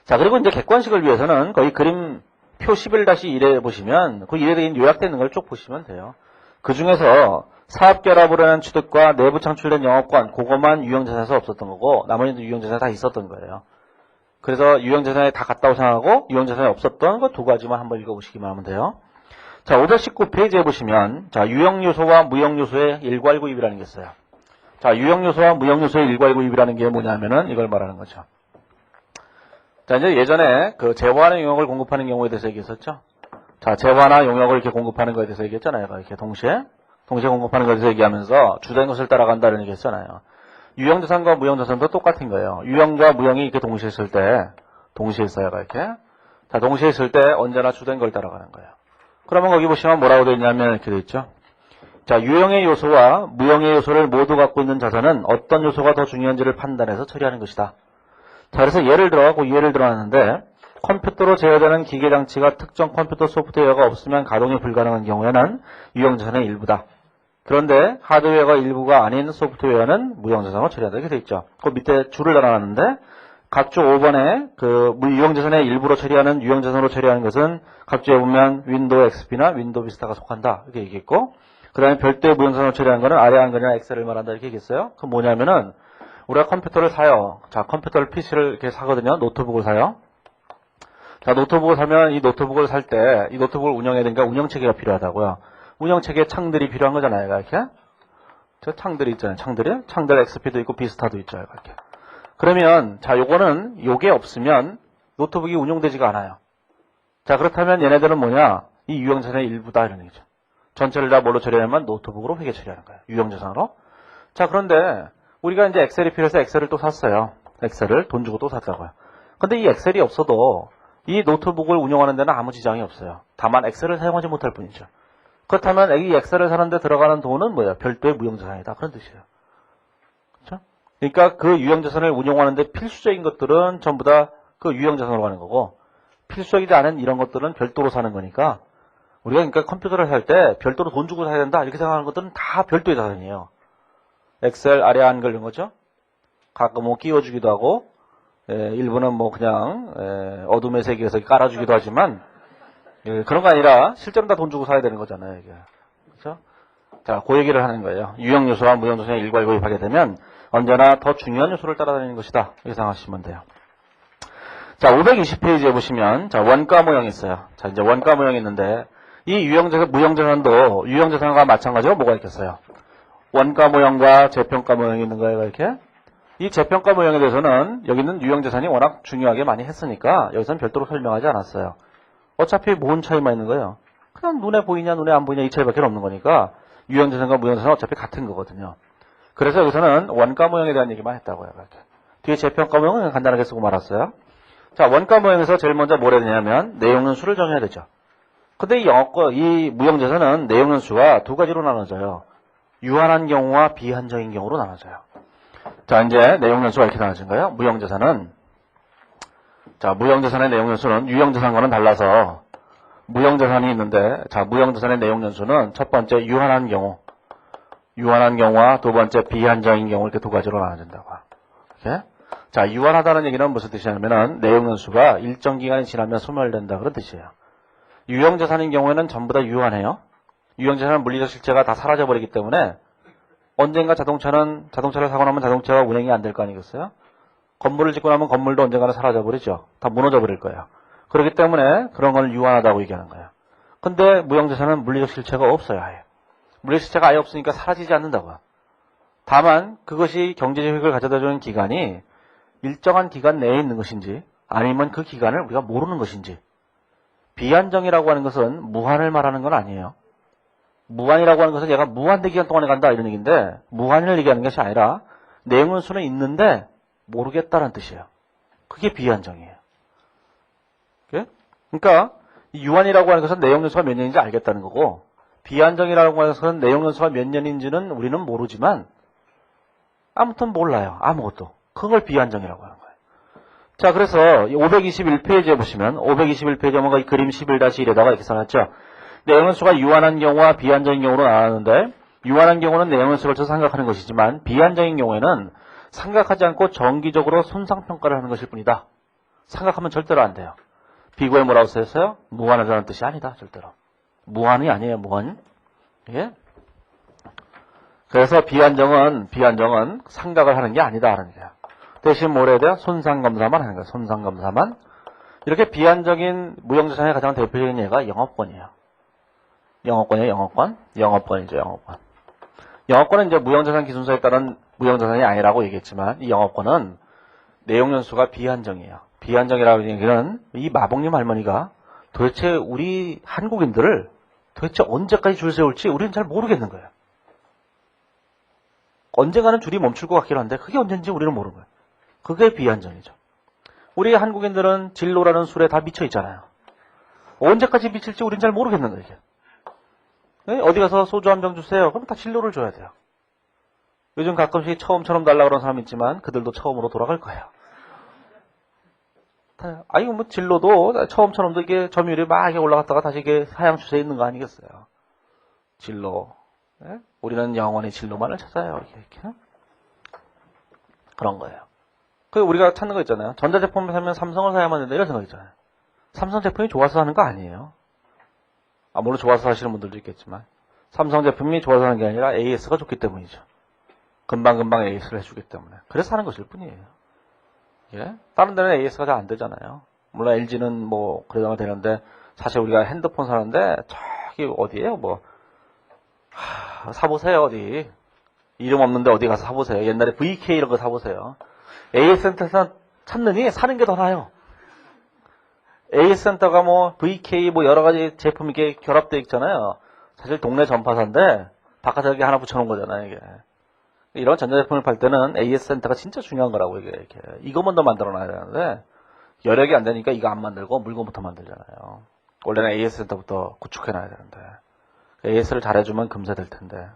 자, 그리고 이제 객관식을 위해서는 거의 그림 표 11-1에 보시면 그 1에 요약되는 걸 쭉 보시면 돼요. 그 중에서 사업결합으로 인한 취득과 내부 창출된 영업권, 그것만 유형자산에서 없었던 거고 나머지는 유형자산에 다 있었던 거예요. 그래서 유형자산에 다 갔다고 생각하고 유형자산에 없었던 그 두 가지만 한번 읽어보시기만 하면 돼요. 자, 519페이지에 보시면 자 유형요소와 무형요소의 일괄구입이라는 게 있어요. 자, 유형요소와 무형요소의 일괄 구입이라는 게 뭐냐면은 이걸 말하는 거죠. 자, 이제 예전에 그 재화나 용역을 공급하는 경우에 대해서 얘기했었죠. 자, 재화나 용역을 이렇게 공급하는 거에 대해서 얘기했잖아요. 이렇게 동시에 공급하는 거에 대해서 얘기하면서 주된 것을 따라간다는 얘기 했잖아요. 유형자산과 무형자산도 똑같은 거예요. 유형과 무형이 이렇게 동시에 있을 때, 동시에 있어요, 이렇게. 자, 동시에 있을 때 언제나 주된 걸 따라가는 거예요. 그러면 거기 보시면 뭐라고 되어 있냐면 이렇게 되어 있죠. 자, 유형의 요소와 무형의 요소를 모두 갖고 있는 자산은 어떤 요소가 더 중요한지를 판단해서 처리하는 것이다. 자, 그래서 예를 들어놨는데, 컴퓨터로 제어되는 기계장치가 특정 컴퓨터 소프트웨어가 없으면 가동이 불가능한 경우에는 유형자산의 일부다. 그런데 하드웨어가 일부가 아닌 소프트웨어는 무형자산으로 처리한다. 이렇게 되어 있죠. 그 밑에 줄을 달아놨는데, 각주 5번에 그 유형자산의 일부로 처리하는 유형자산으로 처리하는 것은 각주에 보면 윈도우 XP나 윈도우 비스타가 속한다. 이렇게 얘기했고, 그 다음에 별도의 무형자산으로 처리하는 것은 아래 한글이나 엑셀을 말한다. 이렇게 얘기했어요. 그럼 뭐냐면은, 우리가 컴퓨터를 사요. 자, 컴퓨터를 PC를 이렇게 사거든요. 노트북을 사요. 자, 노트북을 사면 이 노트북을 살 때 이 노트북을 운영해야 되니까 운영체계가 필요하다고요. 운영체계에 창들이 필요한 거잖아요. 이렇게. 저 창들이 있잖아요. 창들 XP도 있고 비스타도 있죠. 이렇게. 그러면 자, 요게 없으면 노트북이 운용되지가 않아요. 자, 그렇다면 얘네들은 뭐냐? 이 유형자산의 일부다 이런 얘기죠. 전체를 다 뭘로 처리하냐면 노트북으로 회계 처리하는 거예요. 유형자산으로. 자, 그런데 우리가 이제 엑셀이 필요해서 엑셀을 또 샀어요. 엑셀을 돈 주고 또 샀다고요. 근데 이 엑셀이 없어도 이 노트북을 운영하는 데는 아무 지장이 없어요. 다만 엑셀을 사용하지 못할 뿐이죠. 그렇다면 이 엑셀을 사는데 들어가는 돈은 뭐예요? 별도의 무형자산이다. 그런 뜻이에요. 그렇죠? 그러니까 그 유형자산을 운영하는데 필수적인 것들은 전부 다 그 유형자산으로 가는 거고, 필수적이지 않은 이런 것들은 별도로 사는 거니까, 우리가 그러니까 컴퓨터를 살 때 별도로 돈 주고 사야 된다 이렇게 생각하는 것들은 다 별도의 자산이에요. 엑셀 아래 한글 이런 거죠. 가끔 뭐 끼워주기도 하고, 일부는 뭐 그냥 어둠의 세계에서 깔아주기도 하지만, 그런 거 아니라 실제로 다 돈 주고 사야 되는 거잖아요. 이게. 그렇죠? 자, 그 얘기를 하는 거예요. 유형 요소와 무형 요소의 일괄 구입하게 되면 언제나 더 중요한 요소를 따라다니는 것이다. 이렇게 생각하시면 돼요. 자, 520페이지에 보시면 자, 원가 모형이 있어요. 자, 이제 원가 모형이 있는데 이 유형자산, 무형자산도 유형자산과 마찬가지로 뭐가 있겠어요? 원가 모형과 재평가 모형이 있는 거예요. 이렇게. 이 재평가 모형에 대해서는 여기는 유형자산이 워낙 중요하게 많이 했으니까 여기서는 별도로 설명하지 않았어요. 어차피 뭔 차이만 있는 거예요? 그냥 눈에 보이냐 눈에 안 보이냐 이 차이밖에 없는 거니까 유형자산과 무형자산은 어차피 같은 거거든요. 그래서 여기서는 원가 모형에 대한 얘기만 했다고요. 이렇게. 뒤에 재평가 모형은 간단하게 쓰고 말았어요. 자, 원가 모형에서 제일 먼저 뭘 해야 되냐면 내용연수를 정해야 되죠. 근데 이 무형자산은 내용연수가 두 가지로 나눠져요. 유한한 경우와 비한정인 경우로 나눠져요. 자, 이제 내용연수가 이렇게 나눠진 거예요. 무형자산은 자, 무형자산의 내용연수는 유형자산과는 달라서 무형자산이 있는데, 자, 무형자산의 내용연수는 첫 번째 유한한 경우와 두 번째 비한정인 경우 이렇게 두 가지로 나눠진다고. 이렇게. 자, 유한하다는 얘기는 무슨 뜻이냐면은 내용연수가 일정 기간이 지나면 소멸된다 그런 뜻이에요. 유형자산인 경우에는 전부 다 유한해요. 유형자산은 물리적 실체가 다 사라져버리기 때문에 언젠가 자동차를 사고 나면 자동차가 운행이 안 될 거 아니겠어요? 건물을 짓고 나면 건물도 언젠가는 사라져버리죠. 다 무너져버릴 거예요. 그렇기 때문에 그런 걸 유한하다고 얘기하는 거예요. 근데 무형자산은 물리적 실체가 없어요. 아예. 물리적 실체가 아예 없으니까 사라지지 않는다고요. 다만 그것이 경제적 효익을 가져다주는 기간이 일정한 기간 내에 있는 것인지 아니면 그 기간을 우리가 모르는 것인지. 비한정이라고 하는 것은 무한을 말하는 건 아니에요. 무한이라고 하는 것은 얘가 무한대 기간 동안에 간다 이런 얘기인데 무한을 얘기하는 것이 아니라 내용연수는 있는데 모르겠다는 뜻이에요. 그게 비한정이에요. 그러니까 유한이라고 하는 것은 내용연수가 몇 년인지 알겠다는 거고 비한정이라고 하는 것은 내용연수가 몇 년인지는 우리는 모르지만 아무튼 몰라요. 아무것도. 그걸 비한정이라고 하는 거예요. 자, 그래서 521페이지에 보시면 521페이지에 뭔가 이 그림 11-1에다가 이렇게 써놨죠. 내용연수가 유한한 경우와 비한정인 경우로 나왔는데 유한한 경우는 내용연수를 걸쳐서 삼각하는 것이지만 비한정인 경우에는 삼각하지 않고 정기적으로 손상평가를 하는 것일 뿐이다. 삼각하면 절대로 안 돼요. 비고에 뭐라고 써있어요? 무한하다는 뜻이 아니다. 절대로. 무한이 아니에요. 무한. 예? 그래서 비한정은 삼각을 하는 게 아니다. 하는 거예요. 대신 뭘 해야 돼요? 손상검사만 하는 거예요. 손상검사만. 이렇게 비한적인 무형자산의 가장 대표적인 예가 영업권이에요. 영업권이에요. 영업권이죠. 영업권. 영업권은 이제 무형자산 기준서에 따른 무형자산이 아니라고 얘기했지만 이 영업권은 내용연수가 비한정이에요. 비한정이라고 얘기는 이 마복님 할머니가 도대체 우리 한국인들을 도대체 언제까지 줄 세울지 우리는 잘 모르겠는 거예요. 언젠가는 줄이 멈출 것 같긴 한데 그게 언젠지 우리는 모르는 거예요. 그게 비한정이죠. 우리 한국인들은 진로라는 술에 다 미쳐 있잖아요. 언제까지 미칠지 우리는 잘 모르겠는 거예요. 이게. 네? 어디 가서 소주 한 병 주세요. 그럼 다 진로를 줘야 돼요. 요즘 가끔씩 처음처럼 달라고 그러는 사람 있지만 그들도 처음으로 돌아갈 거예요. 아니 뭐 진로도 처음처럼도 이게 점유율이 막 이렇게 올라갔다가 다시 이게 하향 추세에 있는 거 아니겠어요. 진로. 네? 우리는 영원히 진로만을 찾아요. 이렇게. 그런 거예요. 그 우리가 찾는 거 있잖아요. 전자제품을 사면 삼성을 사야만 된다 이런 생각 있잖아요. 삼성 제품이 좋아서 사는 거 아니에요. 물론 좋아서 사시는 분들도 있겠지만 삼성 제품이 좋아서 사는 게 아니라 AS가 좋기 때문이죠. 금방금방 AS를 해주기 때문에. 그래서 사는 것일 뿐이에요. 예? 다른 데는 AS가 잘 안 되잖아요. 물론 LG는 뭐 그래도 되는데 사실 우리가 핸드폰 사는데 저기 어디에요? 뭐 사보세요 어디. 이름 없는데 어디 가서 사보세요. 옛날에 VK 이런 거 사보세요. AS 센터에서 찾느니 사는 게 더 나아요. AS 센터가 뭐 VK 뭐 여러 가지 제품 이게 결합되어 있잖아요. 사실 동네 전파사인데 바깥에 이렇게 하나 붙여놓은 거잖아요. 이게. 이런 전자제품을 팔 때는 AS 센터가 진짜 중요한 거라고 이게 이렇게. 이것만 더 만들어놔야 되는데 여력이 안 되니까 이거 안 만들고 물건부터 만들잖아요. 원래는 AS 센터부터 구축해놔야 되는데 AS를 잘해주면 금세 될 텐데.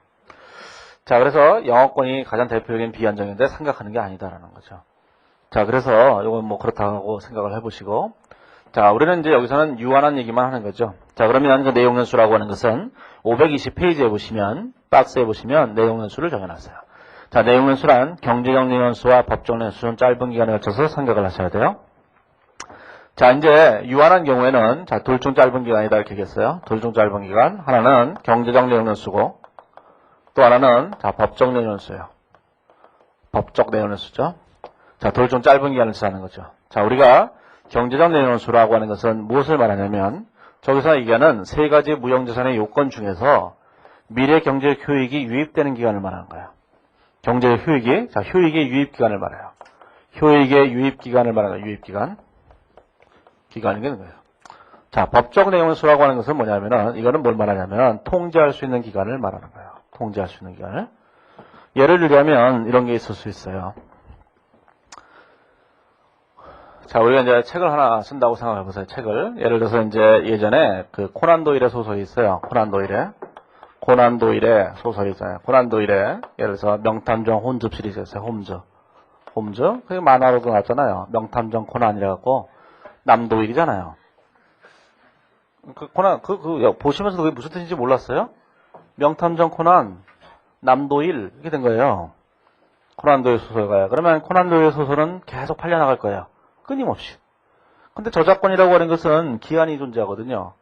자, 그래서 영업권이 가장 대표적인 비한정인데 생각하는 게 아니다라는 거죠. 자, 그래서 이건 뭐 그렇다고 생각을 해보시고. 자, 우리는 이제 여기서는 유한한 얘기만 하는 거죠. 자, 그러면 그 내용연수라고 하는 것은 520페이지에 보시면, 박스에 보시면 내용연수를 정해놨어요. 자, 내용연수란 경제적 내용연수와 법적 내용연수는 짧은 기간에 걸쳐서 생각을 하셔야 돼요. 자, 이제 유한한 경우에는 자, 둘 중 짧은 기간이다 이렇게 얘기했어요. 둘 중 짧은 기간. 하나는 경제적 내용연수고 또 하나는 자, 법적 내용연수예요. 법적 내용연수죠. 자, 둘 중 짧은 기간을 쓰는 거죠. 자, 우리가 경제적 내용연수라고 하는 것은 무엇을 말하냐면 저기서 얘기하는 세 가지 무형자산의 요건 중에서 미래 경제적 효익이 유입되는 기간을 말하는 거예요. 경제적 효익이, 자, 효익의 유입 기간을 말해요. 효익의 유입 기간을 말하는 거예요. 유입 기간. 기간이 되는 거예요. 자, 법적 내용연수라고 하는 것은 뭐냐면은 이거는 뭘 말하냐면 통제할 수 있는 기간을 말하는 거예요. 통제할 수 있는 기간을. 예를 들자면 이런 게 있을 수 있어요. 자, 우리가 이제 책을 하나 쓴다고 생각해 보세요. 책을. 예를 들어서 이제 예전에 그 코난 도일의 소설이 있어요. 코난 도일의 소설이 있잖아요. 코난 도일의 예를 들어서 명탐정 혼접 시리즈 있어요. 홈즈. 그게 만화로도 나왔잖아요. 명탐정 코난이라 갖고 남도일이잖아요. 그 코난 보시면서 그게 무슨 뜻인지 몰랐어요? 명탐정 코난 남도일 이렇게 된 거예요. 코난 도일 소설가요. 그러면 코난 도일 소설은 계속 팔려나갈 거예요. 끊임없이. 근데 저작권이라고 하는 것은 기한이 존재하거든요.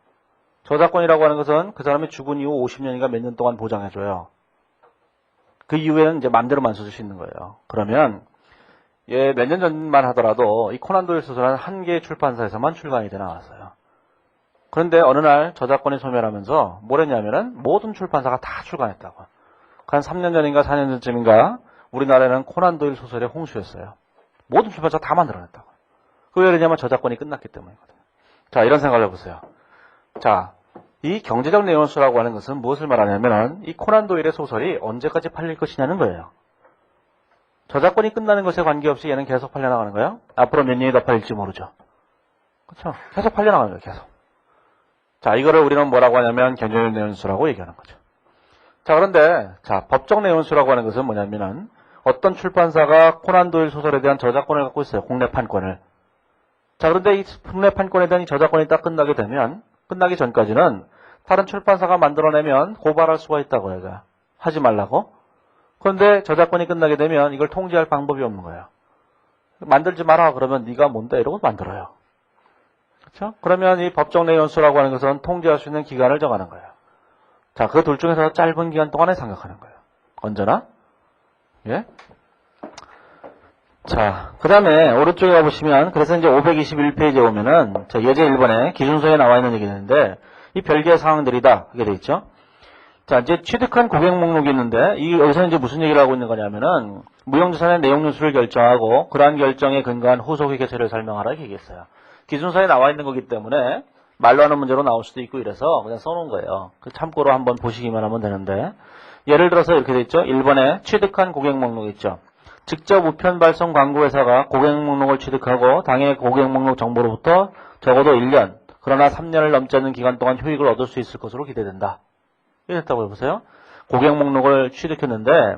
저작권이라고 하는 것은 그 사람이 죽은 이후 50년인가 몇 년 동안 보장해줘요. 그 이후에는 이제 마음대로만 써줄 수 있는 거예요. 그러면 예, 몇 년 전만 하더라도 이 코난 도일 소설은 한 개의 출판사에서만 출간이 돼 나왔어요. 그런데 어느 날 저작권이 소멸하면서 뭘 했냐면은 모든 출판사가 다 출간했다고. 한 3년 전인가 4년 전쯤인가 우리나라에는 코난 도일 소설의 홍수였어요. 모든 출판사가 다 만들어냈다고. 왜 그러냐면 저작권이 끝났기 때문이거든요. 자, 이런 생각을 해보세요. 자, 이 경제적 내용연수라고 하는 것은 무엇을 말하냐면 이 코난 도일의 소설이 언제까지 팔릴 것이냐는 거예요. 저작권이 끝나는 것에 관계없이 얘는 계속 팔려나가는 거예요. 앞으로 몇 년이 더 팔릴지 모르죠. 그렇죠? 계속 팔려나가는 거예요. 계속. 자, 이거를 우리는 뭐라고 하냐면 경제적 내용연수라고 얘기하는 거죠. 자, 그런데 자, 법적 내용연수라고 하는 것은 뭐냐면은 어떤 출판사가 코난 도일 소설에 대한 저작권을 갖고 있어요. 국내 판권을. 자, 그런데 이 국내 판권에 대한 이 저작권이 딱 끝나게 되면, 끝나기 전까지는 다른 출판사가 만들어내면 고발할 수가 있다고 해요. 하지 말라고. 그런데 저작권이 끝나게 되면 이걸 통제할 방법이 없는 거예요. 만들지 마라 그러면 네가 뭔데 이러고 만들어요. 그렇죠? 그러면 이 법적 내용연수라고 하는 것은 통제할 수 있는 기간을 정하는 거예요. 자, 그 둘 중에서 짧은 기간 동안에 생각하는 거예요. 언제나. 예? 자, 그 다음에 오른쪽에 가보시면 그래서 이제 521페이지에 오면은 저 예제 1번에 기준서에 나와 있는 얘기가 있는데 이 별개의 상황들이다 하게 돼 있죠. 자, 이제 취득한 고객 목록이 있는데, 여기서 이제 무슨 얘기를 하고 있는 거냐면은, 무형자산의 내용 누수를 결정하고, 그러한 결정에 근거한 후속 회계처리를 설명하라, 이렇게 얘기했어요. 기준서에 나와 있는 거기 때문에, 말로 하는 문제로 나올 수도 있고 이래서 그냥 써놓은 거예요. 참고로 한번 보시기만 하면 되는데, 예를 들어서 이렇게 돼 있죠. 1번에 취득한 고객 목록 있죠. 직접 우편 발송 광고회사가 고객 목록을 취득하고, 당해 고객 목록 정보로부터 적어도 1년, 그러나 3년을 넘지 않는 기간 동안 효익을 얻을 수 있을 것으로 기대된다. 이랬다고 해보세요. 고객 목록을 취득했는데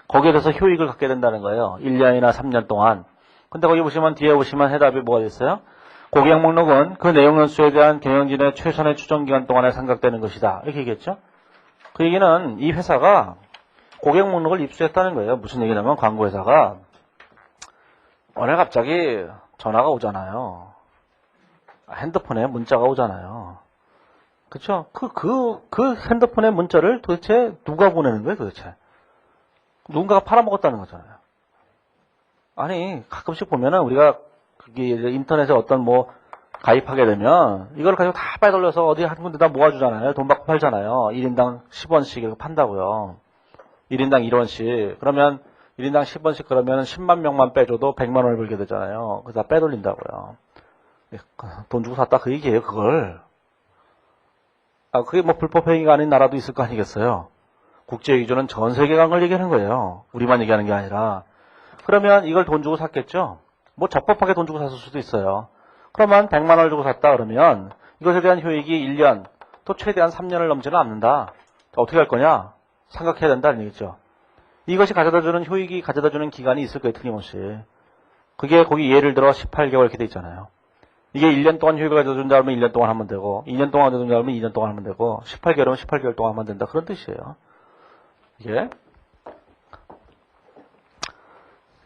거기에 대해서 효익을 갖게 된다는 거예요. 1년이나 3년 동안. 근데 거기 보시면 뒤에 보시면 해답이 뭐가 됐어요? 고객 목록은 그 내용 연수에 대한 경영진의 최선의 추정 기간 동안에 상각되는 것이다. 이렇게 얘기했죠. 그 얘기는 이 회사가 고객 목록을 입수했다는 거예요. 무슨 얘기냐면 광고회사가 어느 갑자기 전화가 오잖아요. 핸드폰에 문자가 오잖아요. 그쵸? 그 핸드폰의 문자를 도대체 누가 보내는 거예요, 도대체? 누군가가 팔아먹었다는 거잖아요. 아니, 가끔씩 보면은 우리가 그게 인터넷에 어떤 뭐 가입하게 되면 이걸 가지고 다 빼돌려서 어디 한 군데다 모아주잖아요. 돈 받고 팔잖아요. 1인당 10원씩 이렇게 판다고요. 1인당 1원씩. 그러면 1인당 10원씩 그러면 10만 명만 빼줘도 100만 원을 벌게 되잖아요. 그래서 다 빼돌린다고요. 돈 주고 샀다 그 얘기예요, 그걸. 그게 뭐 불법 행위가 아닌 나라도 있을 거 아니겠어요. 국제 기준은 전 세계가 걸 얘기하는 거예요. 우리만 얘기하는 게 아니라. 그러면 이걸 돈 주고 샀겠죠? 뭐 적법하게 돈 주고 샀을 수도 있어요. 그러면 100만 원을 주고 샀다 그러면 이것에 대한 효익이 1년, 또 최대한 3년을 넘지는 않는다. 어떻게 할 거냐? 생각해야 된다는 얘기죠. 이것이 가져다주는 효익이 가져다주는 기간이 있을 거예요, 틀림없이. 그게 거기 예를 들어 18개월 이렇게 돼 있잖아요. 이게 1년 동안 효익을 가져준다 하면 1년 동안 하면 되고 2년 동안 가져준다 하면 2년 동안 하면 되고 18개월이면 18개월 동안 하면 된다. 그런 뜻이에요. 이게.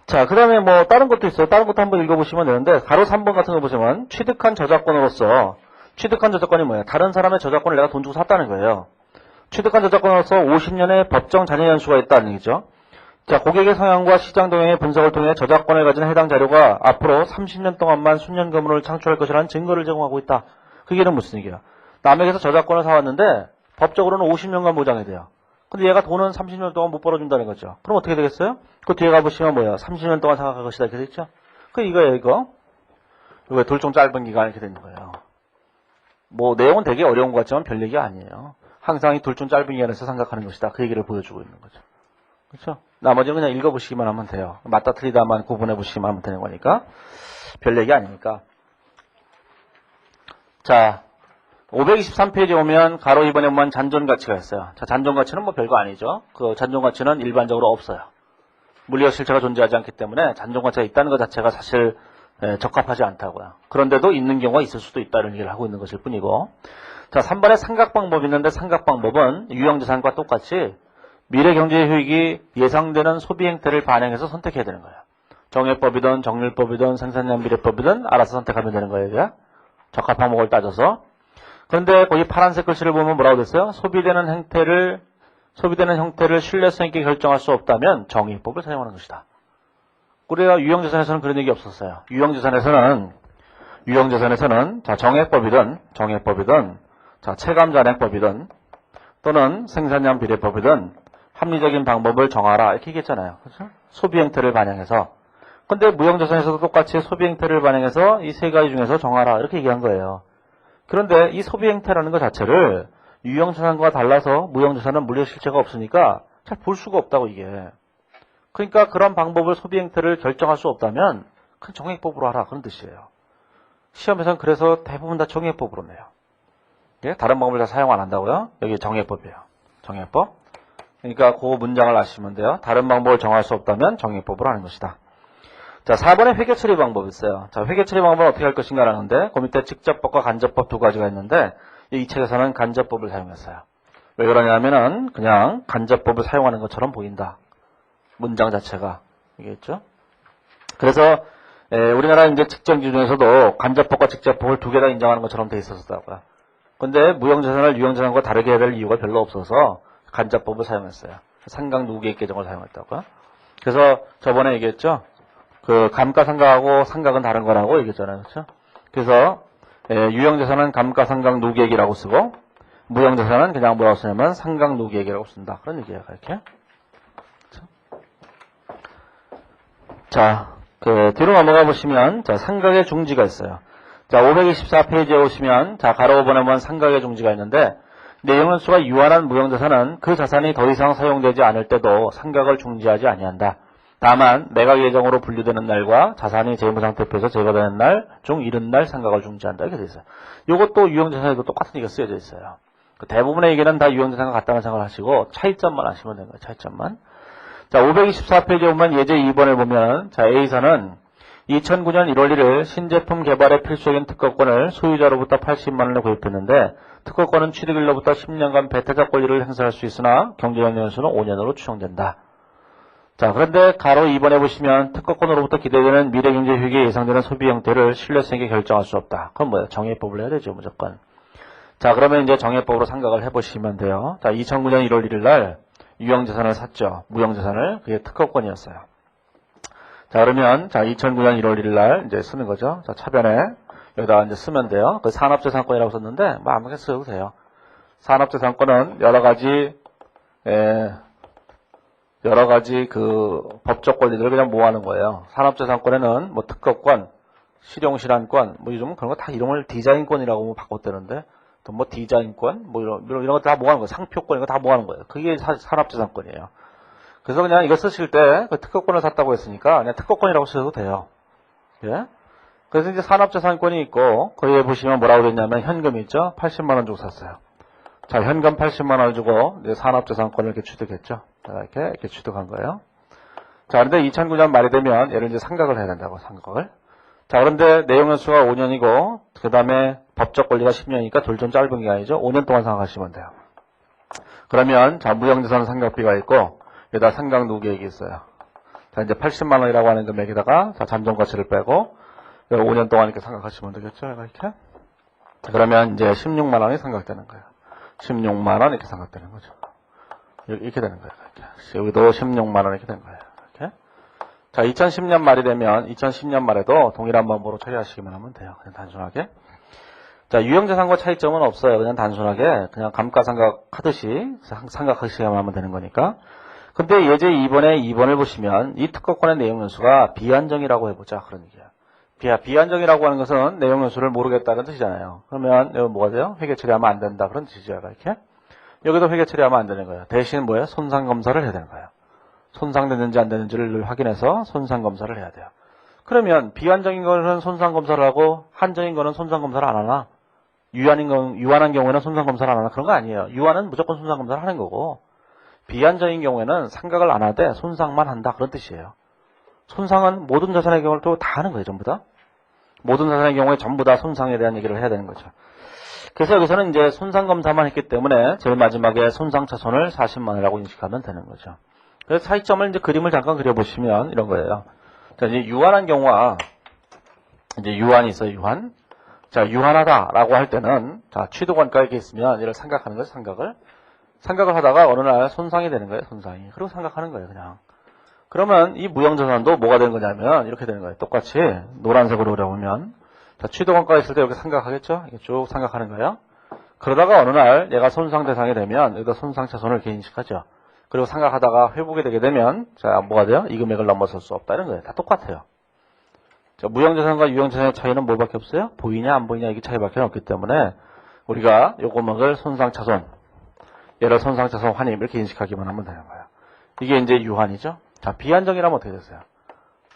자, 그 다음에 뭐 다른 것도 있어요. 다른 것도 한번 읽어보시면 되는데 가로 3번 같은 거 보시면 취득한 저작권으로서 취득한 저작권이 뭐예요? 다른 사람의 저작권을 내가 돈 주고 샀다는 거예요. 취득한 저작권으로서 50년의 법정 잔여 연수가 있다는 얘기죠. 자, 고객의 성향과 시장 동향의 분석을 통해 저작권을 가진 해당 자료가 앞으로 30년 동안만 순년금을 창출할 것이라는 증거를 제공하고 있다. 그게 무슨 얘기야? 남에게서 저작권을 사왔는데 법적으로는 50년간 보장이 돼요. 근데 얘가 돈은 30년 동안 못 벌어준다는 거죠. 그럼 어떻게 되겠어요? 그 뒤에 가보시면 뭐야? 30년 동안 생각할 것이다. 이렇게 됐죠? 이거예요, 이거. 이거 둘 중 짧은 기간 이렇게 되는 거예요. 뭐 내용은 되게 어려운 것 같지만 별 얘기 아니에요. 항상 이 둘 중 짧은 기간에서 생각하는 것이다. 그 얘기를 보여주고 있는 거죠. 그렇죠? 나머지는 그냥 읽어보시기만 하면 돼요. 맞다 틀리다만 구분해보시기만 하면 되는 거니까. 별 얘기 아니니까. 자, 523페이지에 오면 가로 2번에 보면 잔존가치가 있어요. 자, 잔존가치는 뭐 별거 아니죠. 그 잔존가치는 일반적으로 없어요. 물리적 실체가 존재하지 않기 때문에 잔존가치가 있다는 것 자체가 사실 적합하지 않다고요. 그런데도 있는 경우가 있을 수도 있다는 얘기를 하고 있는 것일 뿐이고. 자, 3번에 삼각방법이 있는데 삼각방법은 유형자산과 똑같이 미래 경제 효익이 예상되는 소비 행태를 반영해서 선택해야 되는 거예요. 정해법이든 정률법이든 생산량 비례법이든 알아서 선택하면 되는 거예요. 이게. 적합한 목을 따져서. 그런데 거기 파란색 글씨를 보면 뭐라고 됐어요? 소비되는 형태를 신뢰성 있게 결정할 수 없다면 정의법을 사용하는 것이다. 우리가 유형자산에서는 그런 얘기 없었어요. 유형자산에서는 자, 정해법이든 자, 체감잔액법이든 또는 생산량 비례법이든 합리적인 방법을 정하라 이렇게 얘기했잖아요. 그렇죠? 소비 행태를 반영해서. 근데 무형자산에서도 똑같이 소비 행태를 반영해서 이 세 가지 중에서 정하라 이렇게 얘기한 거예요. 그런데 이 소비 행태라는 것 자체를 유형자산과 달라서 무형자산은 물리적 실체가 없으니까 잘 볼 수가 없다고 이게. 그러니까 그런 방법을 소비 행태를 결정할 수 없다면 큰 정액법으로 하라 그런 뜻이에요. 시험에서는 그래서 대부분 다 정액법으로 내요. 예? 다른 방법을 다 사용 안 한다고요? 여기 정액법이에요. 정액법. 그러니까 그 문장을 아시면 돼요. 다른 방법을 정할 수 없다면 정액법으로 하는 것이다. 자, 4번에 회계처리 방법이 있어요. 자, 회계처리 방법은 어떻게 할 것인가 하는데 그 밑에 직접법과 간접법 두 가지가 있는데 이 책에서는 간접법을 사용했어요. 왜 그러냐면은 그냥 간접법을 사용하는 것처럼 보인다. 문장 자체가. 이게있죠? 그래서 우리나라 이제 측정 기준에서도 간접법과 직접법을 두 개 다 인정하는 것처럼 돼 있었다고요. 근데 무형자산을 유형자산과 다르게 해야 될 이유가 별로 없어서 간접법을 사용했어요. 상각 누계익 계정을 사용했다고요. 그래서 저번에 얘기했죠. 그 감가상각하고 상각은 다른 거라고 얘기했잖아요. 그렇죠? 그래서 유형자산은 감가상각 누계익이라고 쓰고 무형자산은 그냥 뭐라고 쓰냐면 상각노기액이라고 쓴다. 그런 얘기예요. 이렇게. 자, 뒤로 넘어가 보시면, 자, 상각의 중지가 있어요. 자, 524페이지에 오시면, 자, 가로 보내면 상각의 중지가 있는데, 내용연수가 유한한 무형자산은 그 자산이 더 이상 사용되지 않을 때도 상각을 중지하지 아니한다. 다만, 매각 예정으로 분류되는 날과 자산이 재무상태표에서 제거되는 날 중 이른 날 상각을 중지한다. 이렇게 돼 있어요. 이것도 유형자산에도 똑같은 얘기가 쓰여져 있어요. 대부분의 얘기는 다 유형자산과 같다는 생각을 하시고, 차이점만 하시면 되는 거예요. 차이점만. 자, 524페이지에 보면 예제 2번을 보면, 자, A사는 2009년 1월 1일 신제품 개발에 필수적인 특허권을 소유자로부터 80만원을 구입했는데, 특허권은 취득일로부터 10년간 배타적 권리를 행사할 수 있으나 경제적 연수는 5년으로 추정된다. 자, 그런데 가로 2번에 보시면 특허권으로부터 기대되는 미래경제 효익에 예상되는 소비 형태를 신뢰성 있게 결정할 수 없다. 그건 뭐예요? 정해법을 해야 되죠, 무조건. 자, 그러면 이제 정해법으로 생각을 해보시면 돼요. 자, 2009년 1월 1일 날 유형자산을 샀죠. 무형자산을. 그게 특허권이었어요. 자, 그러면, 자, 2009년 1월 1일 날 이제 쓰는 거죠. 자, 차변에 여기다가 이제 쓰면 돼요. 그 산업재산권이라고 썼는데, 뭐 아무렇게 써도 돼요. 산업재산권은 여러 가지 그 법적 권리들을 그냥 모아놓은 거예요. 산업재산권에는 뭐 특허권, 실용실환권, 뭐 요즘 그런 거 다 이름을 디자인권이라고 바꿨다는데, 또 뭐 디자인권, 뭐 이런 거 다 모아놓은 거예요. 상표권 이거 다 모아놓은 거예요. 그게 산업재산권이에요. 그래서 그냥 이거 쓰실 때 그 특허권을 샀다고 했으니까 그냥 특허권이라고 쓰셔도 돼요. 예? 그래서 이제 산업재산권이 있고 거기에 보시면 뭐라고 되냐면 현금이 있죠. 80만 원 주고 샀어요. 자, 현금 80만 원을 주고 이제 산업재산권을 이렇게 취득했죠. 자, 이렇게 취득한 거예요. 자, 그런데 2009년 말이 되면 얘를 이제 상각을 해야 된다고, 상각을. 자, 그런데 내용연수가 5년이고 그 다음에 법적 권리가 10년이니까 둘 좀 짧은 기간이죠. 5년 동안 상각하시면 돼요. 그러면 자, 무형자산 상각비가 있고 여기다 상각노기액이 있어요. 자, 이제 80만 원이라고 하는 금액에다가 자, 잠정가치를 빼고 5년 동안 이렇게 상각하시면 되겠죠. 이렇게. 자, 그러면 이제 16만 원이 상각되는 거예요. 16만 원 이렇게 상각되는 거죠. 이렇게 되는 거예요. 이렇게. 여기도 16만 원 이렇게 되는 거예요. 이렇게. 자, 2010년 말이 되면 2010년 말에도 동일한 방법으로 처리하시기만 하면 돼요. 그냥 단순하게. 자, 유형자산과 차이점은 없어요. 그냥 단순하게 그냥 감가상각 하듯이 상각하시기만 하면 되는 거니까. 근데 예제 2번에 2번을 보시면 이 특허권의 내용연수가 비한정이라고 해보자. 그런 얘기예요. 비한정이라고 하는 것은 내용연수를 모르겠다는 뜻이잖아요. 그러면 여기 뭐가 돼요? 회계 처리하면 안 된다. 그런 뜻이죠. 이렇게. 여기도 회계 처리하면 안 되는 거예요. 대신 뭐예요? 손상검사를 해야 되는 거예요. 손상되는지 안 되는지를 확인해서 손상검사를 해야 돼요. 그러면 비한정인 거는 손상검사를 하고 한정인 거는 손상검사를 안 하나? 유한한 경우에는 손상검사를 안 하나? 그런 거 아니에요. 유한은 무조건 손상검사를 하는 거고 비한정인 경우에는 상각을 안 하되 손상만 한다. 그런 뜻이에요. 손상은 모든 자산의 경우를 또 다 하는 거예요. 전부 다. 모든 자산의 경우에 전부 다 손상에 대한 얘기를 해야 되는 거죠. 그래서 여기서는 이제 손상검사만 했기 때문에 제일 마지막에 손상차손을 40만 원이라고 인식하면 되는 거죠. 그래서 차이점을 이제 그림을 잠깐 그려보시면 이런 거예요. 자, 이제 유한한 경우와 이제 유한이 있어요. 유한. 자, 유한하다라고 할 때는 자, 취득원가 이렇게 있으면 얘를 상각하는 거죠. 상각을 하다가 어느 날 손상이 되는 거예요. 손상이. 그리고 상각하는 거예요. 그냥. 그러면 이 무형자산도 뭐가 되는 거냐면 이렇게 되는 거예요. 똑같이 노란색으로 그려보면 자, 취득원가가 있을 때 이렇게 상각하겠죠. 이렇게 쭉 상각하는 거예요. 그러다가 어느 날 얘가 손상 대상이 되면 여기다 손상차손을 이렇게 인식하죠. 그리고 상각하다가 회복이 되게 되면 자, 뭐가 돼요? 이 금액을 넘어설 수 없다. 이런 거예요. 다 똑같아요. 자, 무형자산과 유형자산의 차이는 뭐밖에 없어요? 보이냐 안 보이냐 이게 차이밖에 없기 때문에 우리가 요 금액을 손상차손 얘를 손상차손 환입 이렇게 인식하기만 하면 되는 거예요. 이게 이제 유한이죠. 자, 비한정이라면 어떻게 됐어요?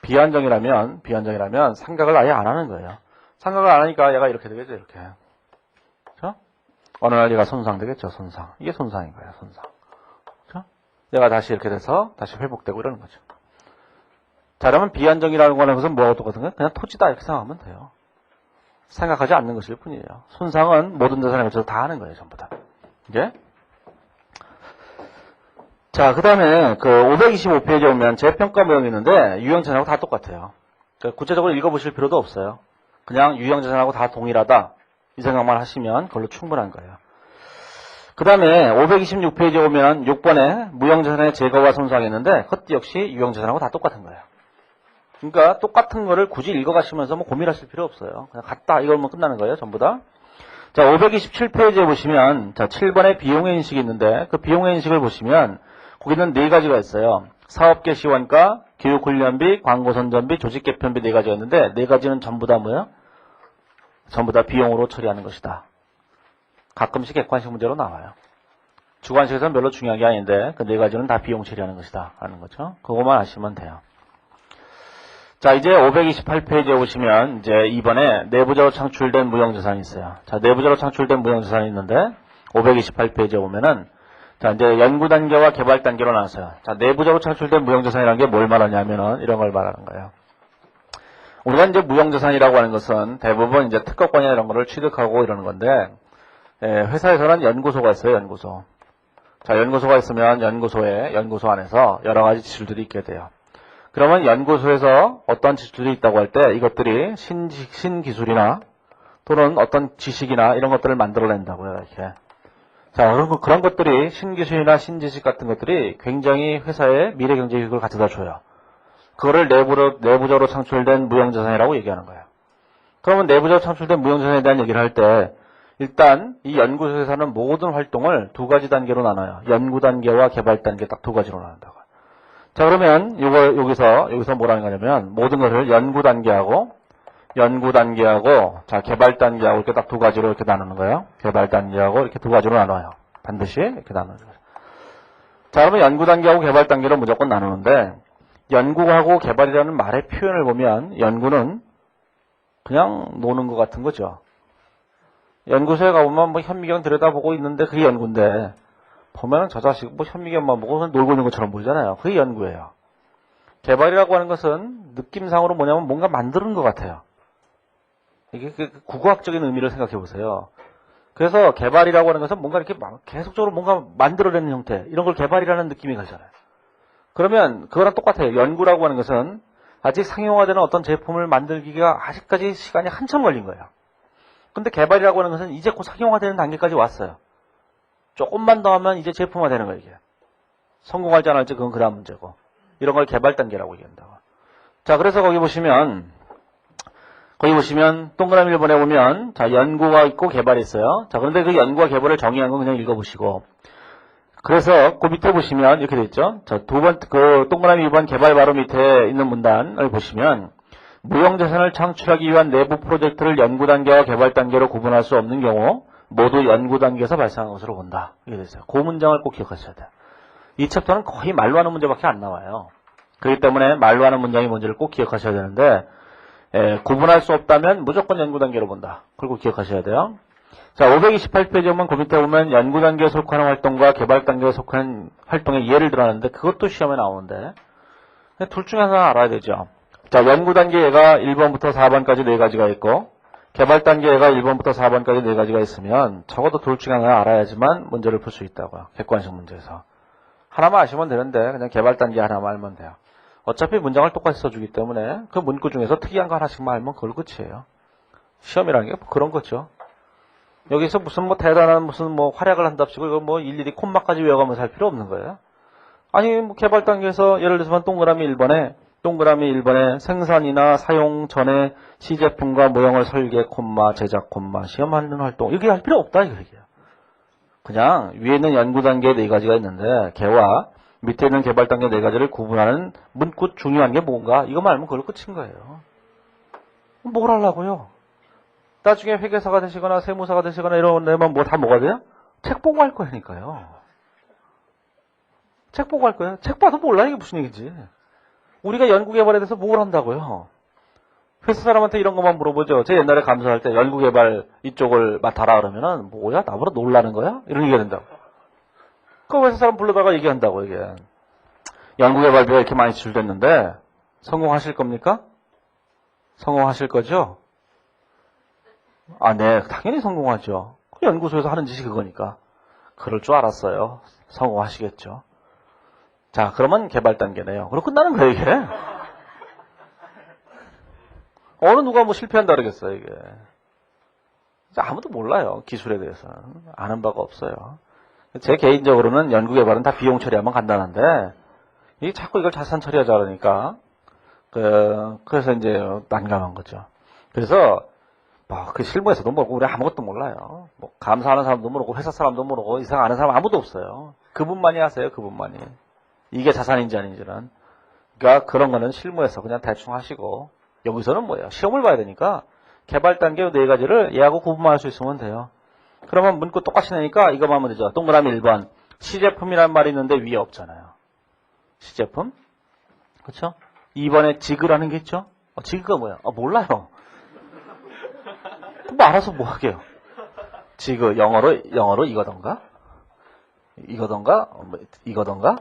비한정이라면 상각을 아예 안 하는 거예요. 상각을 안 하니까 얘가 이렇게 되겠죠. 이렇게. 그렇죠? 어느 날 얘가 손상되겠죠. 손상. 이게 손상인 거예요. 손상. 그렇죠? 얘가 다시 이렇게 돼서 다시 회복되고 이러는 거죠. 자, 그러면 비한정이라는 거는 것은 뭐하고 똑같은 거예요? 그냥 토지다 이렇게 생각하면 돼요. 생각하지 않는 것일 뿐이에요. 손상은 모든 자산에 걸쳐서 다 하는 거예요. 전부 다. 이게. 자, 그 다음에 그 525페이지에 오면 재평가 모형이 있는데 유형자산하고 다 똑같아요. 구체적으로 읽어보실 필요도 없어요. 그냥 유형자산하고 다 동일하다 이 생각만 하시면 그걸로 충분한 거예요. 그 다음에 526페이지에 오면 6번에 무형자산의 제거와 손상이 있는데 그것도 역시 유형자산하고 다 똑같은 거예요. 그러니까 똑같은 거를 굳이 읽어가시면서 뭐 고민하실 필요 없어요. 그냥 같다 이걸만 끝나는 거예요. 전부 다. 자, 527페이지에 보시면, 자, 7번에 비용의 인식이 있는데, 그 비용의 인식을 보시면, 거기는 네 가지가 있어요. 사업계 시원가, 교육훈련비, 광고선전비, 조직개편비 네 가지가 있는데, 네 가지는 전부 다 뭐예요? 전부 다 비용으로 처리하는 것이다. 가끔씩 객관식 문제로 나와요. 주관식에서는 별로 중요한 게 아닌데, 그 네 가지는 다 비용 처리하는 것이다. 하는 거죠. 그것만 아시면 돼요. 자, 이제 528페이지에 오시면, 이제 이번에 내부적으로 창출된 무형자산이 있어요. 자, 내부적으로 창출된 무형자산이 있는데, 528페이지에 보면은, 자, 이제 연구 단계와 개발 단계로 나왔어요. 자, 내부적으로 창출된 무형자산이라는 게 뭘 말하냐면은, 이런 걸 말하는 거예요. 우리가 이제 무형자산이라고 하는 것은 대부분 이제 특허권이나 이런 거를 취득하고 이러는 건데, 회사에서는 연구소가 있어요, 연구소. 자, 연구소가 있으면 연구소 안에서 여러 가지 지출들이 있게 돼요. 그러면 연구소에서 어떤 지출들이 있다고 할 때 이것들이 신기술이나 또는 어떤 지식이나 이런 것들을 만들어낸다고요, 이렇게. 자, 그런 것들이 신기술이나 신지식 같은 것들이 굉장히 회사의 미래 경제 이익을 가져다 줘요. 그거를 내부적으로 창출된 무형자산이라고 얘기하는 거예요. 그러면 내부적으로 창출된 무형자산에 대한 얘기를 할 때 일단 이 연구소에서는 모든 활동을 두 가지 단계로 나눠요. 연구 단계와 개발 단계 딱 두 가지로 나눈다고. 자, 그러면 여기서 뭐라는 거냐면 모든 것을 연구 단계하고 자, 개발 단계하고 이렇게 딱 두 가지로 이렇게 나누는 거예요. 개발 단계하고 이렇게 두 가지로 나눠요. 반드시 이렇게 나누는 거예요. 자, 그러면 연구 단계하고 개발 단계로 무조건 나누는데 연구하고 개발이라는 말의 표현을 보면 연구는 그냥 노는 것 같은 거죠. 연구소에 가보면 뭐 현미경 들여다보고 있는데 그게 연구인데 보면은 저 자식 뭐 현미경만 보고 놀고 있는 것처럼 보이잖아요. 그게 연구예요. 개발이라고 하는 것은 느낌상으로 뭐냐면 뭔가 만드는 것 같아요. 이게 국어학적인 의미를 생각해 보세요. 그래서 개발이라고 하는 것은 뭔가 이렇게 계속적으로 뭔가 만들어내는 형태, 이런 걸 개발이라는 느낌이 가잖아요. 그러면 그거랑 똑같아요. 연구라고 하는 것은 아직 상용화되는 어떤 제품을 만들기가 아직까지 시간이 한참 걸린 거예요. 근데 개발이라고 하는 것은 이제 곧 상용화되는 단계까지 왔어요. 조금만 더 하면 이제 제품화되는 거예요, 이게. 성공할지 안 할지 그건 그다음 문제고. 이런 걸 개발 단계라고 얘기한다고. 자, 그래서 거기 보시면 동그라미 1번에 보면 자, 연구가 있고 개발이 있어요. 자, 그런데 그 연구와 개발을 정의한 건 그냥 읽어보시고. 그래서 그 밑에 보시면 이렇게 돼 있죠. 자, 동그라미 2번 개발 바로 밑에 있는 문단을 보시면 무형자산을 창출하기 위한 내부 프로젝트를 연구 단계와 개발 단계로 구분할 수 없는 경우 모두 연구 단계에서 발생한 것으로 본다. 이게 됐어요. 그 문장을 꼭 기억하셔야 돼요. 이 챕터는 거의 말로 하는 문제밖에 안 나와요. 그렇기 때문에 말로 하는 문장이 뭔지를 꼭 기억하셔야 되는데 구분할 수 없다면 무조건 연구 단계로 본다. 그리고 기억하셔야 돼요. 자, 528페이지 보면 그 밑에 보면 연구 단계에 속하는 활동과 개발 단계에 속하는 활동의 예를 들어놨는데 그것도 시험에 나오는데 둘 중에 하나 알아야 되죠. 자, 연구 단계가 1번부터 4번까지 네 가지가 있고 개발 단계가 1번부터 4번까지 네 가지가 있으면 적어도 둘 중에 하나 알아야지만 문제를 풀 수 있다고요. 객관식 문제에서. 하나만 아시면 되는데 그냥 개발 단계 하나만 알면 돼요. 어차피 문장을 똑같이 써주기 때문에 그 문구 중에서 특이한 거 하나씩만 알면 그걸 끝이에요. 시험이라는 게 그런 거죠. 여기서 무슨 뭐 대단한 무슨 뭐 활약을 한답시고 이거 뭐 일일이 콤마까지 외워가면서 할 필요 없는 거예요. 아니 뭐 개발 단계에서 예를 들어서 동그라미 1번에 생산이나 사용 전에 시제품과 모형을 설계 콤마 제작 콤마 시험하는 활동 이렇게 할 필요 없다 이거예요. 그냥 위에 있는 연구 단계 네 가지가 있는데 걔와 밑에 있는 개발 단계 네 가지를 구분하는 문구 중요한 게 뭔가 이것만 알면 그걸로 끝인 거예요. 뭘 하려고요? 나중에 회계사가 되시거나 세무사가 되시거나 이런 데만 뭐 다 뭐가 돼요? 책 보고 할 거니까요. 책 보고 할 거예요. 책 봐도 몰라 이게 무슨 얘기인지. 우리가 연구개발에 대해서 뭘 한다고요? 회사 사람한테 이런 것만 물어보죠. 제 옛날에 감사할 때 연구개발 이쪽을 맡아라 그러면은 뭐야? 나보다 놀라는 거야? 이런 얘기가 된다고. 그 회사 사람 불러다가 얘기한다고 이게. 연구개발비가 이렇게 많이 지출됐는데 성공하실 겁니까? 성공하실 거죠? 아, 네. 당연히 성공하죠. 그 연구소에서 하는 짓이 그거니까. 그럴 줄 알았어요. 성공하시겠죠. 자, 그러면 개발 단계네요. 그리고 끝나는 거예요, 이게. 어느 누가 뭐 실패한다 그러겠어요, 이게. 아무도 몰라요, 기술에 대해서는. 아는 바가 없어요. 제 개인적으로는 연구개발은 다 비용 처리하면 간단한데, 이게 자꾸 이걸 자산 처리하자 그러니까, 그래서 이제 난감한 거죠. 그래서 그 실무에서도 모르고 우리 아무것도 몰라요. 뭐 감사하는 사람도 모르고 회사 사람도 모르고 이상 아는 사람 아무도 없어요. 그분만이 아세요. 그분만이. 이게 자산인지 아닌지는. 그러니까 그런 거는 실무에서 그냥 대충 하시고 여기서는 뭐예요? 시험을 봐야 되니까 개발 단계 4가지를 얘하고 구분만 할 수 있으면 돼요. 그러면 문구 똑같이 내니까 이거만 하면 되죠. 동그라미 1번. 시제품이라는 말이 있는데 위에 없잖아요. 시제품. 그렇죠? 2번에 지그라는 게 있죠? 지그가 뭐야? 몰라요. 뭐 알아서 뭐 하게요. 지그 영어로 이거던가? 이거던가? 이거던가?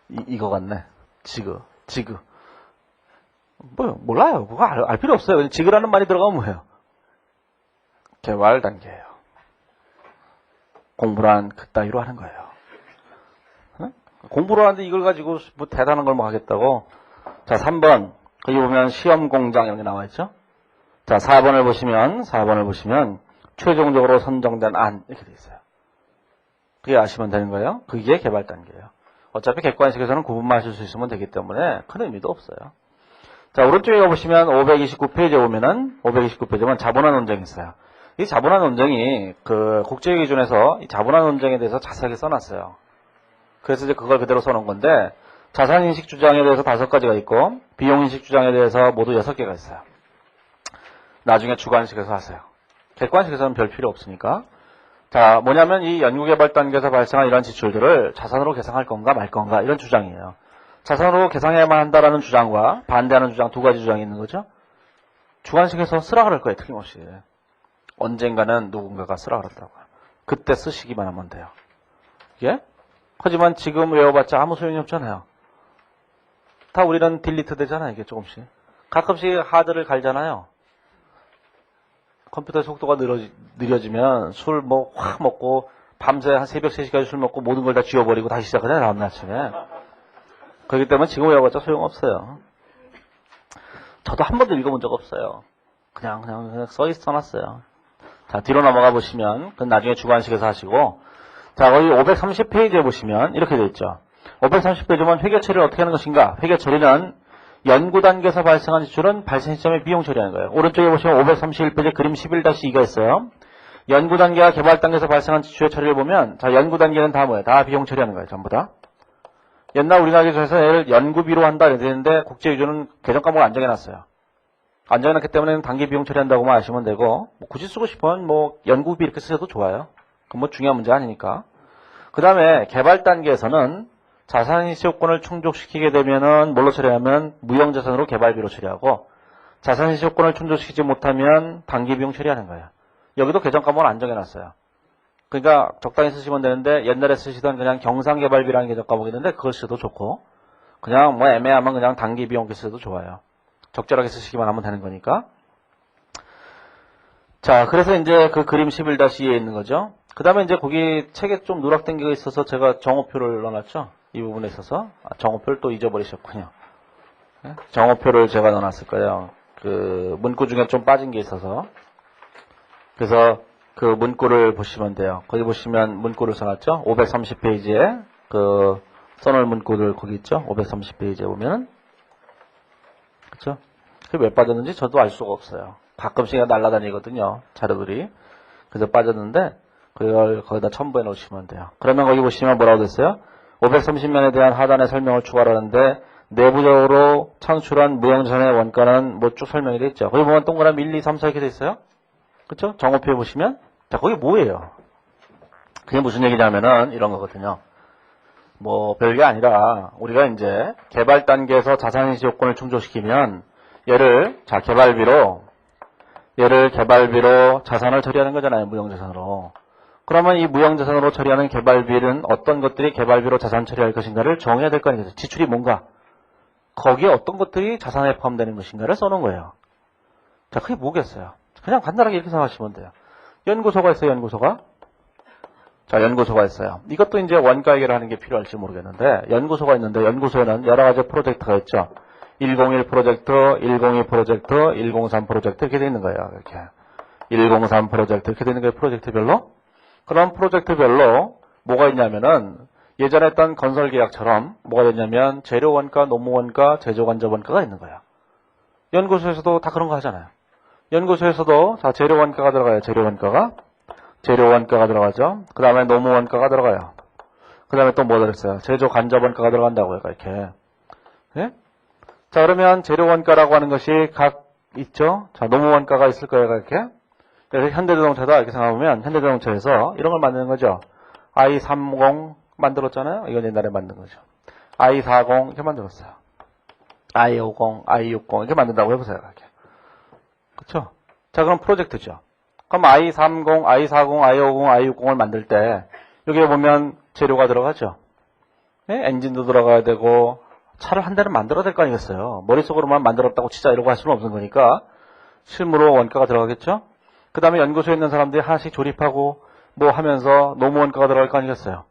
이거 같네. 지그. 몰라요. 그거 알 필요 없어요. 그냥 지그라는 말이 들어가면 뭐예요? 개발 단계예요. 공부란 그따위로 하는 거예요. 응? 공부를 하는데 이걸 가지고 뭐 대단한 걸 뭐 하겠다고. 자, 3번. 거기 보면 시험 공장 이런 게 나와 있죠? 자, 4번을 보시면 최종적으로 선정된 안 이렇게 돼 있어요. 그게 아시면 되는 거예요. 그게 개발 단계예요. 어차피 객관식에서는 구분만 하실 수 있으면 되기 때문에 큰 의미도 없어요. 자, 오른쪽에 가보시면 529페이지에 보면은 529페이지면 자본화 논쟁이 있어요. 이 자본화 논쟁이 그 국제 기준에서 이 자본화 논쟁에 대해서 자세하게 써놨어요. 그래서 이제 그걸 그대로 써놓은 건데 자산인식 주장에 대해서 5가지가 있고 비용인식 주장에 대해서 모두 6개가 있어요. 나중에 주관식에서 하세요. 객관식에서는 별 필요 없으니까. 자, 뭐냐면 이 연구개발 단계에서 발생한 이런 지출들을 자산으로 계상할 건가 말 건가 이런 주장이에요. 자산으로 계상해야만 한다라는 주장과 반대하는 주장 2가지 주장이 있는 거죠. 주관식에서 쓰라 그럴 거예요. 틀림없이. 언젠가는 누군가가 쓰라 그런다고요. 그때 쓰시기만 하면 돼요. 예? 하지만 지금 외워봤자 아무 소용이 없잖아요. 다 우리는 딜리트 되잖아요. 이게 조금씩. 가끔씩 하드를 갈잖아요. 컴퓨터 속도가 느려지면 술 뭐 확 먹고 밤새 한 새벽 3시까지 술 먹고 모든 걸 다 지워버리고 다시 시작하잖아요. 다음날 아침에. 그렇기 때문에 지금 외워봤자 소용없어요. 저도 한 번도 읽어본 적 없어요. 그냥 써놨어요. 자, 뒤로 넘어가 보시면 그건 나중에 주관식에서 하시고 자, 거기 530페이지에 보시면 이렇게 되어 있죠. 530페이지 보면 회계 처리를 어떻게 하는 것인가? 회계 처리는 연구 단계에서 발생한 지출은 발생 시점에 비용 처리하는 거예요. 오른쪽에 보시면 531페이지 그림 11-2가 있어요. 연구 단계와 개발 단계에서 발생한 지출의 처리를 보면 자, 연구 단계는 다 뭐예요? 다 비용 처리하는 거예요. 전부 다. 옛날 우리나라 기준에서 얘를 연구비로 한다 이렇게 되는데 국제 기준은 계정 과목을 안 정해놨어요. 안 정해놨기 때문에 단기 비용 처리한다고만 아시면 되고 뭐 굳이 쓰고 싶으면 뭐 연구비 이렇게 쓰셔도 좋아요. 그건 뭐 중요한 문제 아니니까. 그 다음에 개발 단계에서는 자산시효권을 충족시키게 되면은 뭘로 처리하면 무형자산으로 개발비로 처리하고 자산시효권을 충족시키지 못하면 단기비용 처리하는 거예요. 여기도 계정 과목을 안 정해놨어요. 그러니까 적당히 쓰시면 되는데 옛날에 쓰시던 그냥 경상개발비라는 계정 과목이 있는데 그걸 써도 좋고 그냥 뭐 애매하면 그냥 단기비용 써도 좋아요. 적절하게 쓰시기만 하면 되는 거니까. 자, 그래서 이제 그 그림 11-2에 있는 거죠. 그 다음에 이제 거기 책에 좀 누락된 게 있어서 제가 정오표를 넣어놨죠. 이 부분에 있어서. 정오표를 또 잊어버리셨군요. 네? 정오표를 제가 넣어놨을 거예요. 그 문구 중에 좀 빠진 게 있어서. 그래서 그 문구를 보시면 돼요. 거기 보시면 문구를 써놨죠. 530페이지에 그 써놓을 문구를 거기 있죠. 530페이지에 보면. 그쵸? 그게 왜 빠졌는지 저도 알 수가 없어요. 가끔씩 날아다니거든요. 자료들이. 그래서 빠졌는데 그걸 거기다 첨부해 놓으시면 돼요. 그러면 거기 보시면 뭐라고 됐어요? 530면에 대한 하단의 설명을 추가를 하는데 내부적으로 창출한 무형자산의 원가는 뭐 쭉 설명이 돼 있죠. 거기 보면 동그라미 1, 2, 3, 4 이렇게 돼 있어요. 그쵸? 정오표에 보시면 자, 거기 뭐예요? 그게 무슨 얘기냐면은 이런 거거든요. 뭐 별게 아니라 우리가 이제 개발 단계에서 자산인식 요건을 충족시키면 얘를 개발비로 자산을 처리하는 거잖아요. 무형자산으로. 그러면 이 무형자산으로 처리하는 개발비는 어떤 것들이 개발비로 자산 처리할 것인가를 정해야 될 거 아니겠어요. 지출이 뭔가. 거기에 어떤 것들이 자산에 포함되는 것인가를 써놓은 거예요. 자, 그게 뭐겠어요? 그냥 간단하게 이렇게 생각하시면 돼요. 연구소가 있어요. 연구소가. 자, 연구소가 있어요. 이것도 이제 원가 해결을 하는 게 필요할지 모르겠는데 연구소가 있는데 연구소에는 여러 가지 프로젝트가 있죠. 101 프로젝트, 102 프로젝트, 103 프로젝트 이렇게 되어 있는 거예요. 이렇게 103 프로젝트 이렇게 되어 있는 거예요. 프로젝트별로. 그런 프로젝트별로 뭐가 있냐면은 예전에 했던 건설 계약처럼 뭐가 있냐면 재료 원가, 노무 원가, 제조 간접 원가가 있는 거예요. 연구소에서도 다 그런 거 하잖아요. 연구소에서도 자 재료 원가가 들어가요. 재료 원가가 들어가죠. 그 다음에 노무 원가가 들어가요. 그 다음에 또 뭐 들었어요? 제조 간접 원가가 들어간다고요. 이렇게. 예? 자 그러면 재료 원가라고 하는 것이 각 있죠. 자 노무 원가가 있을 거예요. 이렇게. 그래서 현대자동차다 이렇게 생각하면 현대자동차에서 이런 걸 만드는 거죠. i30 만들었잖아요. 이건 옛날에 만든 거죠. i40 이렇게 만들었어요. i50, i60 이렇게 만든다고 해보세요. 이렇게. 그렇죠? 자 그럼 프로젝트죠. 그럼 i30, i40, i50, i60을 만들 때 여기에 보면 재료가 들어가죠. 네? 엔진도 들어가야 되고 차를 한 대는 만들어야 될 거 아니겠어요. 머릿속으로만 만들었다고 진짜 이러고 할 수는 없는 거니까 실무로 원가가 들어가겠죠. 그 다음에 연구소에 있는 사람들이 하나씩 조립하고 뭐 하면서 노무 원가가 들어갈 거 아니겠어요.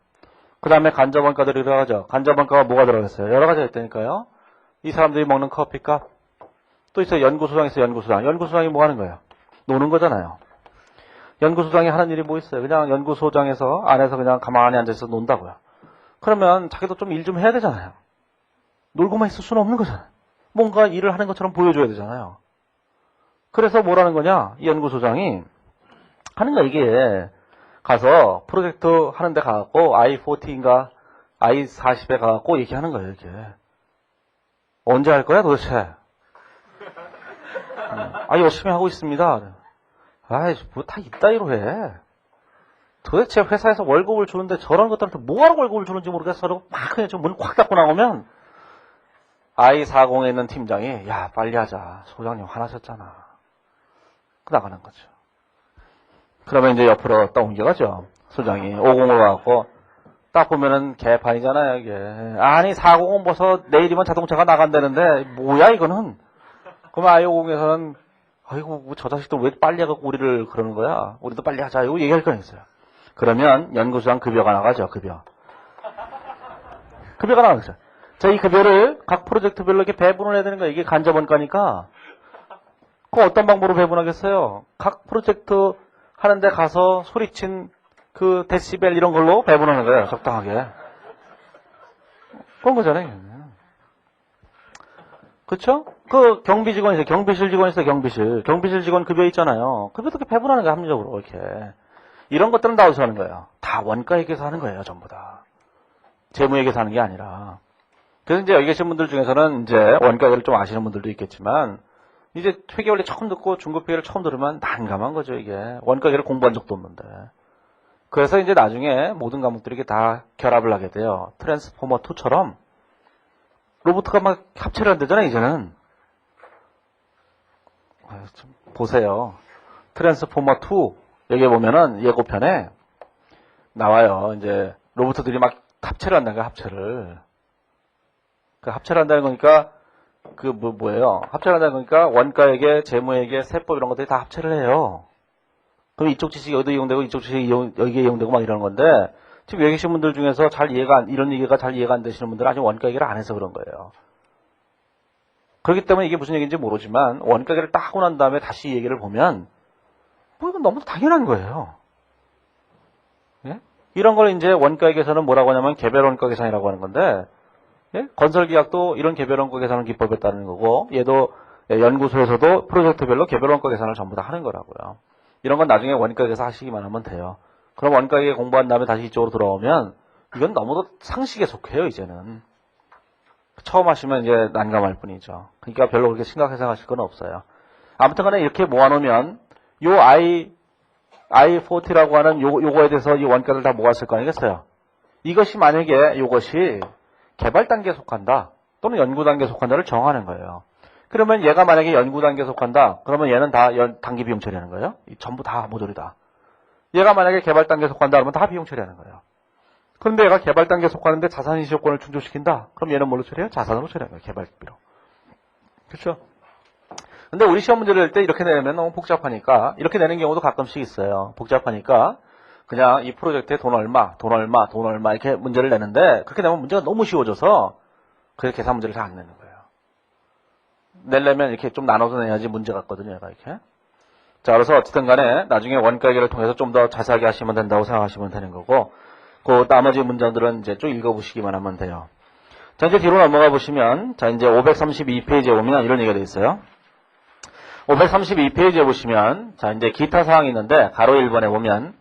그 다음에 간접 원가들이 들어가죠. 간접 원가가 뭐가 들어가겠어요. 여러 가지가 있다니까요. 이 사람들이 먹는 커피값 또 있어요. 연구소장 있어요. 연구소장이 뭐 하는 거예요. 노는 거잖아요. 연구소장이 하는 일이 뭐 있어요. 그냥 연구소장에서 안에서 그냥 가만히 앉아서 논다고요. 그러면 자기도 좀 일 좀 해야 되잖아요. 놀고만 있을 수는 없는 거잖아요. 뭔가 일을 하는 것처럼 보여줘야 되잖아요. 그래서 뭐라는 거냐? 이 연구소장이 하는 거 이게 가서 프로젝트 하는데 가갖고 i40인가 i40에 가갖고 얘기하는 거예요. 이게 언제 할 거야 도대체? 열심히 하고 있습니다. 아이 뭐 다 이따위로 해. 도대체 회사에서 월급을 주는데 저런 것들한테 뭐하러 월급을 주는지 모르겠어. 그러고 막 그냥 문 콱 닫고 나오면 i40에 있는 팀장이 야 빨리 하자. 소장님 화나셨잖아. 나가는 거죠. 그러면 이제 옆으로 딱 옮겨가죠. 소장이 50을 와갖고 딱 보면은 개판이잖아요 이게. 아니 40은 벌써 내일이면 자동차가 나간다는데 뭐야 이거는. 그럼 i50에서는 아이고 저 자식들 왜 빨리 해갖고 우리를 그러는 거야. 우리도 빨리 하자 이거 얘기할 거 있어요. 그러면 연구소장 급여가 나가죠. 급여가 나가죠. 자, 이 급여를 각 프로젝트별로 이렇게 배분을 해야 되는 거예요. 이게 간접 원가니까. 그 어떤 방법으로 배분하겠어요? 각 프로젝트 하는데 가서 소리친 그 데시벨 이런 걸로 배분하는 거예요. 적당하게. 그런 거잖아요. 그쵸? 그 경비 직원 있어요. 경비실 직원 있어요. 경비실 직원 급여 있잖아요. 급여도 이렇게 배분하는 거예요. 합리적으로 이렇게. 이런 것들은 다 어디서 하는 거예요? 다 원가에게서 하는 거예요. 전부 다. 재무에게서 하는 게 아니라. 그래서 이제 여기 계신 분들 중에서는 이제 원가를 좀 아시는 분들도 있겠지만 이제 회계원리 처음 듣고 중급회계를 처음 들으면 난감한 거죠, 이게. 원가계를 공부한 적도 없는데. 그래서 이제 나중에 모든 과목들이 이게 다 결합을 하게 돼요. 트랜스포머 2처럼 로봇가 막 합체를 한다잖아요, 이제는. 좀 보세요. 트랜스포머 2 여기 보면은 예고편에 나와요. 이제 로봇들이 막 합체를 한다는 거야, 합체를. 그 합체를 한다는 거니까 그 뭐예요? 합체를 한다는 거니까 원가에게, 재무에게, 세법 이런 것들이 다 합체를 해요. 그럼 이쪽 지식이 여기도 이용되고 이쪽 지식이 여기에 이용되고 막 이러는 건데 지금 여기 계신 분들 중에서 이런 얘기가 잘 이해가 안 되시는 분들은 아직 원가 얘기를 안 해서 그런 거예요. 그렇기 때문에 이게 무슨 얘기인지 모르지만 원가 얘기를 딱 하고 난 다음에 다시 이 얘기를 보면 뭐 이건 너무 당연한 거예요. 예? 이런 걸 이제 원가 얘기에서는 뭐라고 하냐면 개별 원가 계산이라고 하는 건데 예? 건설계약도 이런 개별 원가 계산을 기법에 따르는 거고 얘도 연구소에서도 프로젝트별로 개별 원가 계산을 전부 다 하는 거라고요. 이런 건 나중에 원가 계산 하시기만 하면 돼요. 그럼 원가 계산 공부한 다음에 다시 이쪽으로 돌아오면 이건 너무도 상식에 속해요. 이제는. 처음 하시면 이제 난감할 뿐이죠. 그러니까 별로 그렇게 심각하게 생각하실 건 없어요. 아무튼 간에 이렇게 모아놓으면 요 I40라고 하는 요거에 대해서 이 원가를 다 모았을 거 아니겠어요? 이것이 만약에 요것이 개발 단계에 속한다 또는 연구 단계에 속한다를 정하는 거예요. 그러면 얘가 만약에 연구 단계에 속한다 그러면 얘는 다 단기 비용 처리하는 거예요. 전부 다 모조리다. 얘가 만약에 개발 단계에 속한다 그러면 다 비용 처리하는 거예요. 그런데 얘가 개발 단계에 속하는데 자산인지 조건을 충족시킨다. 그럼 얘는 뭘로 처리해요? 자산으로 처리하는 거예요. 개발비로. 그렇죠? 근데 우리 시험 문제를 낼 때 이렇게 내면 너무 복잡하니까 이렇게 내는 경우도 가끔씩 있어요. 복잡하니까 그냥 이 프로젝트에 돈 얼마 이렇게 문제를 내는데 그렇게 내면 문제가 너무 쉬워져서 그래서 계산 문제를 잘 안 내는 거예요. 내려면 이렇게 좀 나눠서 내야지 문제 같거든요. 얘가 이렇게. 자, 그래서 어쨌든 간에 나중에 원가 계를 통해서 좀 더 자세하게 하시면 된다고 생각하시면 되는 거고 그 나머지 문장들은 이제 쭉 읽어보시기만 하면 돼요. 자, 이제 뒤로 넘어가 보시면 자, 이제 532페이지에 보면 이런 얘기가 되어 있어요. 532페이지에 보시면, 자, 이제 기타 사항이 있는데, 가로 1번에 보면,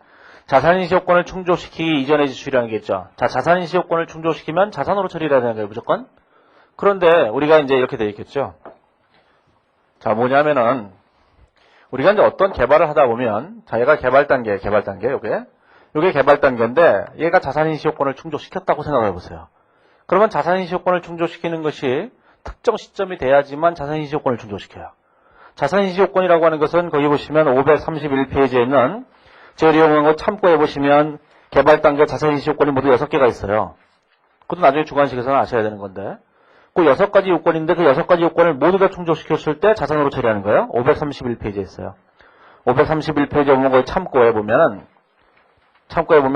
자산인시 요건을 충족시키기 이전의 지출이라는 게 있죠. 자, 자산인시 요건을 충족시키면 자산으로 처리해야 되는 거예요, 무조건. 그런데, 우리가 이제 이렇게 되어 있겠죠. 자, 뭐냐면은, 우리가 이제 어떤 개발을 하다 보면, 자, 얘가 개발 단계, 요게 개발 단계인데, 얘가 자산인시 요건을 충족시켰다고 생각해 보세요. 그러면 자산인시 요건을 충족시키는 것이 특정 시점이 돼야지만 자산인시 요건을 충족시켜요. 자산인시 요건이라고 하는 것은 거기 보시면 531페이지에 있는 제일 이용한 거 참고해 보시면 개발 단계 자산인시 요건이 모두 6개가 있어요. 그것도 나중에 주관식에서는 아셔야 되는 건데, 그 6가지 요건인데 그 6가지 요건을 모두 다 충족시켰을 때 자산으로 처리하는 거예요. 531페이지에 있어요. 531페이지에 보면 거기 참고해 보면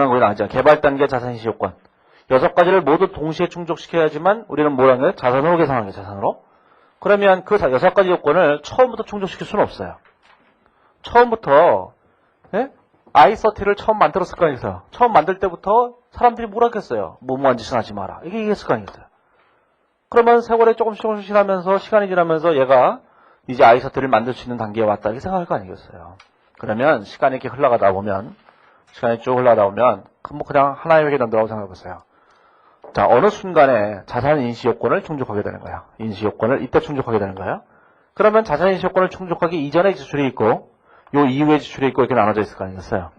거기 나오죠. 개발 단계 자산인시 요건. 6가지를 모두 동시에 충족시켜야지만 우리는 뭐라는 거예요? 자산으로 계산하는 거예요. 자산으로. 그러면 그 6가지 요건을 처음부터 충족시킬 수는 없어요. 처음부터 i30를 처음 만들었을 거 아니겠어요. 처음 만들 때부터 사람들이 뭐라 했겠어요. 뭐뭐한 짓은 하지 마라. 이게 얘기했을 거 아니겠어요. 그러면 세월이 조금씩 지나면서 시간이 지나면서 얘가 이제 i30를 만들 수 있는 단계에 왔다 이렇게 생각할 거 아니겠어요. 그러면 시간이 이렇게 흘러가다 보면 그냥 하나의 획이 된다고 생각해 보세요. 자, 어느 순간에 자산 인시 요건을 충족하게 되는 거예요. 인시 요건을 이때 충족하게 되는 거예요. 그러면 자산 인시 요건을 충족하기 이전의 지출이 있고 요 이후의 지출이 있고 이렇게 나눠져 있을 거 아니겠어요.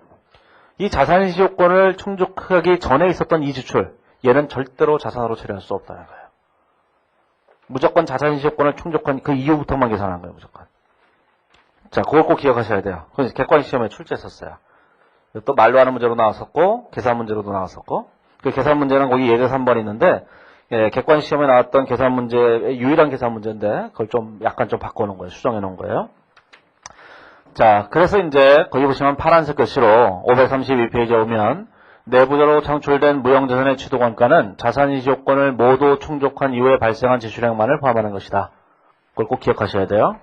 이 자산 인시 요건을 충족하기 전에 있었던 이 지출, 얘는 절대로 자산으로 처리할 수 없다는 거예요. 무조건 자산 인시 요건을 충족한 그 이후부터만 계산하는 거예요, 무조건. 자, 그걸 꼭 기억하셔야 돼요. 그래서 객관 시험에 출제했었어요. 또 말로 하는 문제로 나왔었고 계산 문제로도 나왔었고, 그 계산 문제는 거기 예제 3번 있는데, 객관 시험에 나왔던 계산 문제의 유일한 계산 문제인데 그걸 좀 약간 좀 바꿔놓은 거예요. 수정해 놓은 거예요. 자, 그래서 이제 거기 보시면 파란색 글씨로 532페이지에 오면 내부적으로 창출된 무형자산의 취득원가는 자산인시 요건을 모두 충족한 이후에 발생한 지출액만을 포함하는 것이다. 그걸 꼭 기억하셔야 돼요.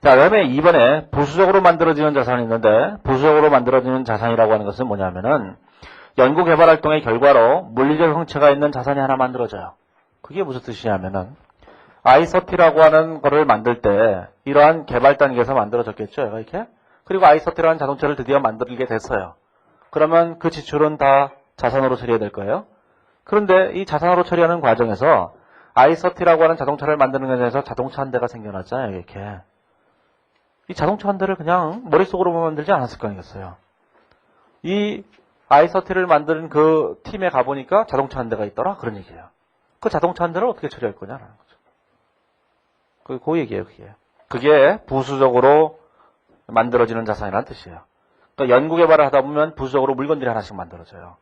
자, 그 다음에 2번에 부수적으로 만들어지는 자산이 있는데, 부수적으로 만들어지는 자산이라고 하는 것은 뭐냐면은 연구개발활동의 결과로 물리적 형체가 있는 자산이 하나 만들어져요. 그게 무슨 뜻이냐면은 i30라고 하는 거를 만들 때 이러한 개발 단계에서 만들어졌겠죠, 얘가 이렇게. 그리고 i30라는 자동차를 드디어 만들게 됐어요. 그러면 그 지출은 다 자산으로 처리해야 될 거예요. 그런데 이 자산으로 처리하는 과정에서 i30라고 하는 자동차를 만드는 과정에서 자동차 한 대가 생겨났잖아요, 이렇게. 이 자동차 한 대를 그냥 머릿속으로만 만들지 않았을 거 아니겠어요. 이 i30를 만드는 그 팀에 가보니까 자동차 한 대가 있더라, 그런 얘기예요. 그 자동차 한 대를 어떻게 처리할 거냐라는 거죠. 그 얘기예요, 그게. 그게 부수적으로 만들어지는 자산이라는 뜻이에요. 그러니까 연구개발을 하다 보면 부수적으로 물건들이 하나씩 만들어져요.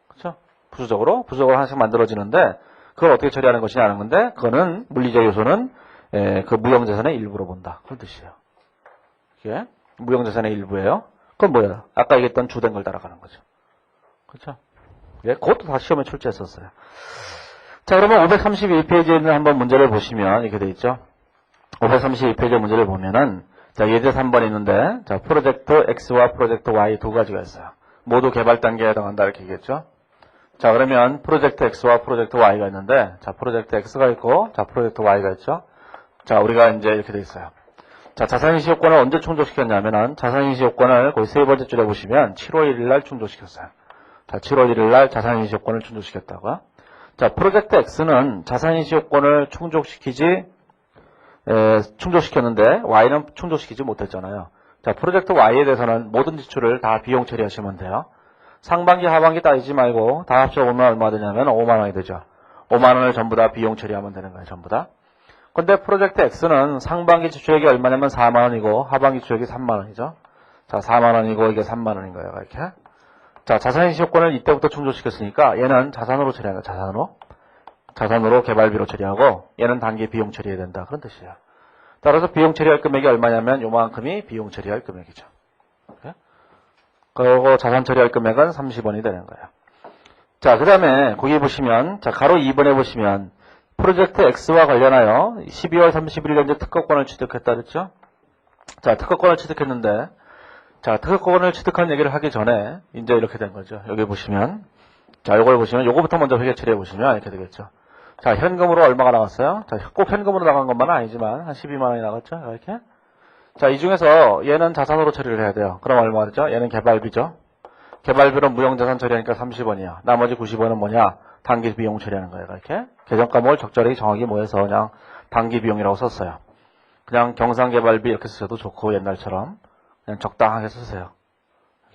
그렇죠? 부수적으로 하나씩 만들어지는데 그걸 어떻게 처리하는 것이냐는 건데, 그거는 물리적 요소는 그 무형자산의 일부로 본다, 그런 뜻이에요. 이게 무형자산의 일부예요. 그건 뭐예요? 아까 얘기했던 주된 걸 따라가는 거죠. 그렇죠? 예, 그것도 다 시험에 출제했었어요. 자, 그러면 532페이지에 있는 한번 문제를 보시면 이렇게 돼 있죠. 532페이지 문제를 보면은, 자, 예제 3번 있는데, 자, 프로젝트 X와 프로젝트 Y 두 가지가 있어요. 모두 개발 단계에 해당한다, 이렇게 얘기했죠. 자, 그러면 프로젝트 X와 프로젝트 Y가 있는데, 자, 프로젝트 X가 있고, 자, 프로젝트 Y가 있죠. 자, 우리가 이제 이렇게 돼 있어요. 자, 자산인시 요건을 언제 충족시켰냐면은, 자산인시 요건을 거기 세 번째 줄에 보시면 7월 1일 날 충족시켰어요. 자, 7월 1일 날 자산인시 요건을 충족시켰다고요. 자, 프로젝트 X는 자산인시 요건을 충족시켰는데 Y는 충족시키지 못했잖아요. 자, 프로젝트 Y에 대해서는 모든 지출을 다 비용 처리하시면 돼요. 상반기, 하반기 따지지 말고 다 합쳐보면 얼마 되냐면 5만 원이 되죠. 5만 원을 전부 다 비용 처리하면 되는 거예요, 전부 다. 근데 프로젝트 X는 상반기 지출액이 얼마냐면 4만 원이고 하반기 지출액이 3만 원이죠. 자, 4만 원이고 이게 3만 원인 거예요, 이렇게. 자, 자산인시 요건을 이때부터 충족시켰으니까 얘는 자산으로 처리하는 거예요, 자산으로 개발비로 처리하고 얘는 단기 비용 처리해야 된다, 그런 뜻이에요. 따라서 비용 처리할 금액이 얼마냐면 요만큼이 비용 처리할 금액이죠. 그리고 자산 처리할 금액은 30원이 되는 거예요. 자, 그 다음에 거기 보시면, 자, 가로 2번에 보시면 프로젝트 X와 관련하여 12월 31일 현재 특허권을 취득했다 그랬죠? 자, 특허권을 취득했는데, 자, 특허권을 취득한 얘기를 하기 전에 이제 이렇게 된 거죠. 여기 보시면, 자, 요걸 보시면 요거부터 먼저 회계 처리해 보시면 이렇게 되겠죠. 자, 현금으로 얼마가 나갔어요? 자, 꼭 현금으로 나간 것만은 아니지만 한 12만 원이 나갔죠, 이렇게. 자, 이 중에서 얘는 자산으로 처리를 해야 돼요. 그럼 얼마죠? 얘는 개발비죠. 개발비로 무형자산 처리하니까 30원이야. 나머지 90원은 뭐냐? 단기 비용 처리하는 거예요. 이렇게. 계정과목을 적절히 정확히 모여서 그냥 단기 비용이라고 썼어요. 그냥 경상개발비 이렇게 쓰셔도 좋고 옛날처럼 그냥 적당하게 쓰세요.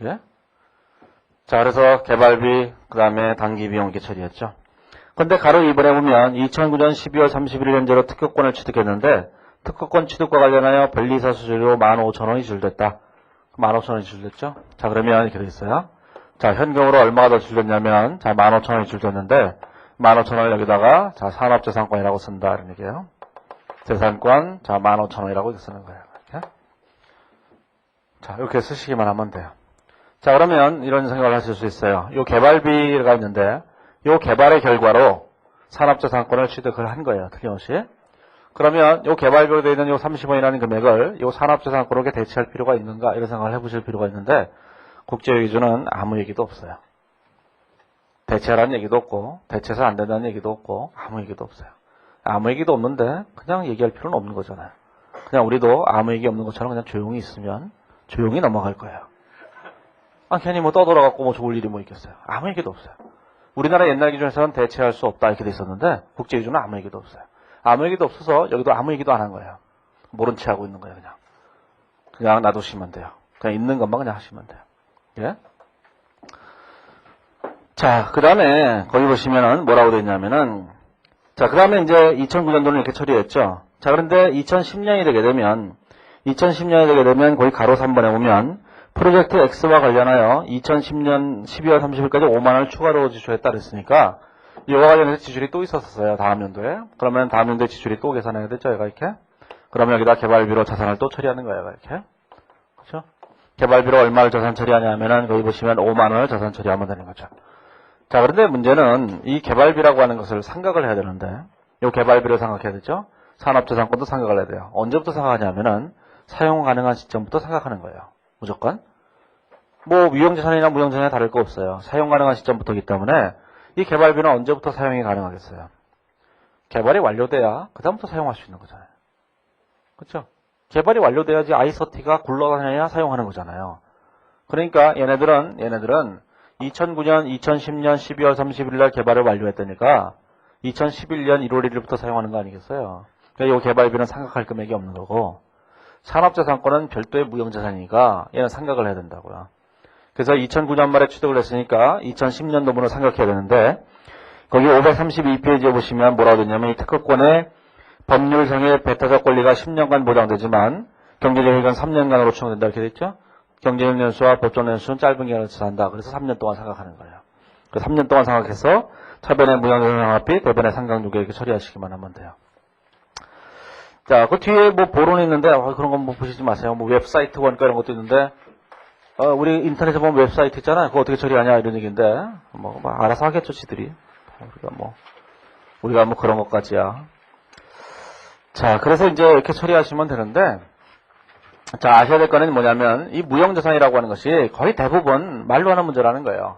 예? 자, 그래서 개발비 그 다음에 단기 비용 이렇게 처리했죠. 근데 가로 2번에 보면 2009년 12월 31일 현재로 특허권을 취득했는데 특허권 취득과 관련하여 변리사 수수료 15,000원이 지출됐다. 15,000원이 지출됐죠? 자, 그러면 이렇게 돼 있어요. 자, 현금으로 얼마가 더 지출됐냐면, 자, 15,000원이 지출됐는데, 15,000원을 여기다가, 자, 산업재산권이라고 쓴다. 이런 얘기예요. 재산권, 자, 15,000원이라고 이렇게 쓰는 거예요. 이렇게. 자, 이렇게 쓰시기만 하면 돼요. 자, 그러면 이런 생각을 하실 수 있어요. 요 개발비가 있는데, 요 개발의 결과로 산업재산권을 취득을 한 거예요. 틀림없이. 그러면 요 개발비로 되어 있는 요 30원이라는 금액을 요 산업재산권으로 대체할 필요가 있는가 이런 생각을 해보실 필요가 있는데 국제기준은 아무 얘기도 없어요. 대체하라는 얘기도 없고 대체해서 안 된다는 얘기도 없고 아무 얘기도 없어요. 아무 얘기도 없는데 그냥 얘기할 필요는 없는 거잖아요. 그냥 우리도 아무 얘기 없는 것처럼 그냥 조용히 있으면 조용히 넘어갈 거예요. 괜히 뭐 떠돌아갖고 뭐 좋을 일이 뭐 있겠어요. 아무 얘기도 없어요. 우리나라 옛날 기준에서는 대체할 수 없다 이렇게 돼 있었는데 국제기준은 아무 얘기도 없어요. 아무 얘기도 없어서 여기도 아무 얘기도 안 한 거예요. 모른 채 하고 있는 거예요. 그냥 놔두시면 돼요. 그냥 있는 것만 그냥 하시면 돼요. 예? 자, 그 다음에 거기 보시면은 뭐라고 되어 있냐면은 자, 그 다음에 이제 2009년도는 이렇게 처리했죠. 자, 그런데 2010년이 되게 되면 거기 가로 3번에 보면 프로젝트 X와 관련하여 2010년 12월 30일까지 5만원을 추가로 지출했다 그랬으니까 이와 관련해서 지출이 또 있었어요. 다음 연도에. 그러면 다음 연도에 지출이 또 계산해야 되죠. 얘가 이렇게. 그러면 여기다 개발비로 자산을 또 처리하는 거예요. 이렇게. 그렇죠? 개발비로 얼마를 자산 처리하냐면은 거기 보시면 5만원을 자산 처리하면 되는 거죠. 자, 그런데 문제는 이 개발비라고 하는 것을 생각을 해야 되는데 이 개발비로 생각해야 되죠. 산업재산권도 생각을 해야 돼요. 언제부터 생각하냐면은 사용 가능한 시점부터 생각하는 거예요. 무조건. 뭐 유형자산이나 무형자산이 다를 거 없어요. 사용 가능한 시점부터이기 때문에 이 개발비는 언제부터 사용이 가능하겠어요? 개발이 완료돼야 그 다음부터 사용할 수 있는 거잖아요. 그렇죠? 개발이 완료돼야지 아이서티가 굴러다녀야 사용하는 거잖아요. 그러니까 얘네들은 2009년, 2010년 12월 30일 날 개발을 완료했다니까 2011년 1월 1일부터 사용하는 거 아니겠어요? 그러니까 이 개발비는 생각할 금액이 없는 거고 산업재산권은 별도의 무형자산이니까 얘는 생각을 해야 된다고요. 그래서 2009년 말에 취득을 했으니까 2010년도분을 생각해야 되는데 거기 532페이지에 보시면 뭐라고 되냐면 이 특허권의 법률상의 배타적 권리가 10년간 보장되지만 경제적 효력은 3년간으로 추정된다 이렇게 돼 있죠. 경제적 연수와 법적 연수는 짧은 기간을 한다. 그래서 3년 동안 생각하는 거예요. 그래서 3년 동안 생각해서 차변의 무형자산 상합비, 대변의 상강조개 이렇게 처리하시기만 하면 돼요. 자, 그 뒤에 뭐 보론이 있는데 그런 건 뭐 보시지 마세요. 뭐 웹사이트 원가 이런 것도 있는데 우리 인터넷에 보면 웹사이트 있잖아요. 그거 어떻게 처리하냐 이런 얘기인데 뭐 알아서 하겠죠, 지들이. 우리가 뭐 그런 것까지야. 자, 그래서 이제 이렇게 처리하시면 되는데 자, 아셔야 될 거는 뭐냐면 이 무형자산이라고 하는 것이 거의 대부분 말로 하는 문제라는 거예요.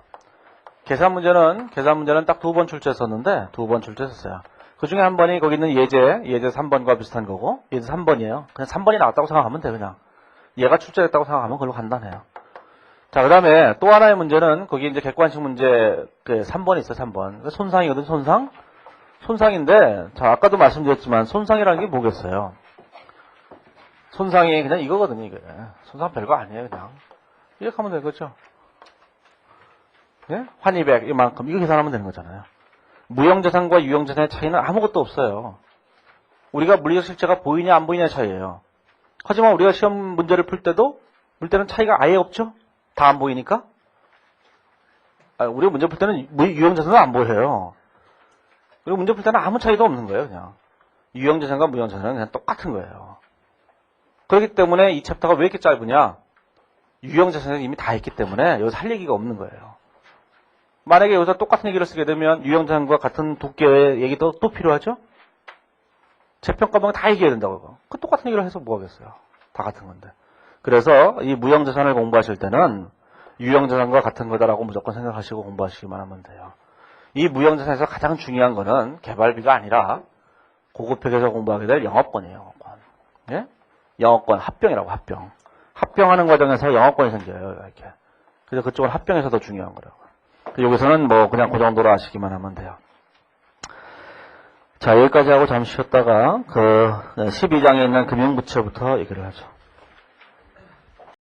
계산 문제는 딱 2번 출제했었는데 2번 출제했었어요. 그 중에 한 번이 거기 있는 예제 3번과 비슷한 거고 예제 3번이에요. 그냥 3번이 나왔다고 생각하면 돼요. 그냥 얘가 출제됐다고 생각하면 그걸로 간단해요. 자, 그 다음에 또 하나의 문제는 거기 이제 객관식 문제 3번이 있어요. 3번 손상이거든. 손상인데 자, 아까도 말씀드렸지만 손상이라는 게 뭐겠어요? 손상이 그냥 이거거든요. 이게 손상 별거 아니에요. 그냥 이렇게 하면 되겠죠. 네? 환입액 이만큼 이거 계산하면 되는 거잖아요. 무형자산과 유형자산의 차이는 아무것도 없어요. 우리가 물리적 실제가 보이냐 안 보이냐의 차이예요. 하지만 우리가 시험 문제를 풀 때는 차이가 아예 없죠. 다 안 보이니까. 우리가 문제 풀 때는 유형자산은 안 보여요. 그리고 문제 풀 때는 아무 차이도 없는 거예요. 그냥 유형자산과 무형자산은 그냥 똑같은 거예요. 그렇기 때문에 이 챕터가 왜 이렇게 짧으냐? 유형자산은 이미 다 했기 때문에 여기서 할 얘기가 없는 거예요. 만약에 여기서 똑같은 얘기를 쓰게 되면 유형자산과 같은 두께의 얘기도 또 필요하죠? 재평가만 다 얘기해야 된다고. 그 똑같은 얘기를 해서 뭐 하겠어요? 다 같은 건데. 그래서 이 무형자산을 공부하실 때는 유형자산과 같은 거다라고 무조건 생각하시고 공부하시기만 하면 돼요. 이 무형자산에서 가장 중요한 거는 개발비가 아니라 고급회계에서 공부하게 될 영업권이에요. 영업권. 예? 영어권 합병이라고 합병. 합병하는 과정에서 영어권이 생겨요. 이렇게. 그래서 그쪽은 합병에서 더 중요한 거라고. 여기서는 뭐 그냥 그 정도로 아시기만 하면 돼요. 자, 여기까지 하고 잠시 쉬었다가 그 12장에 있는 금융부채부터 얘기를 하죠.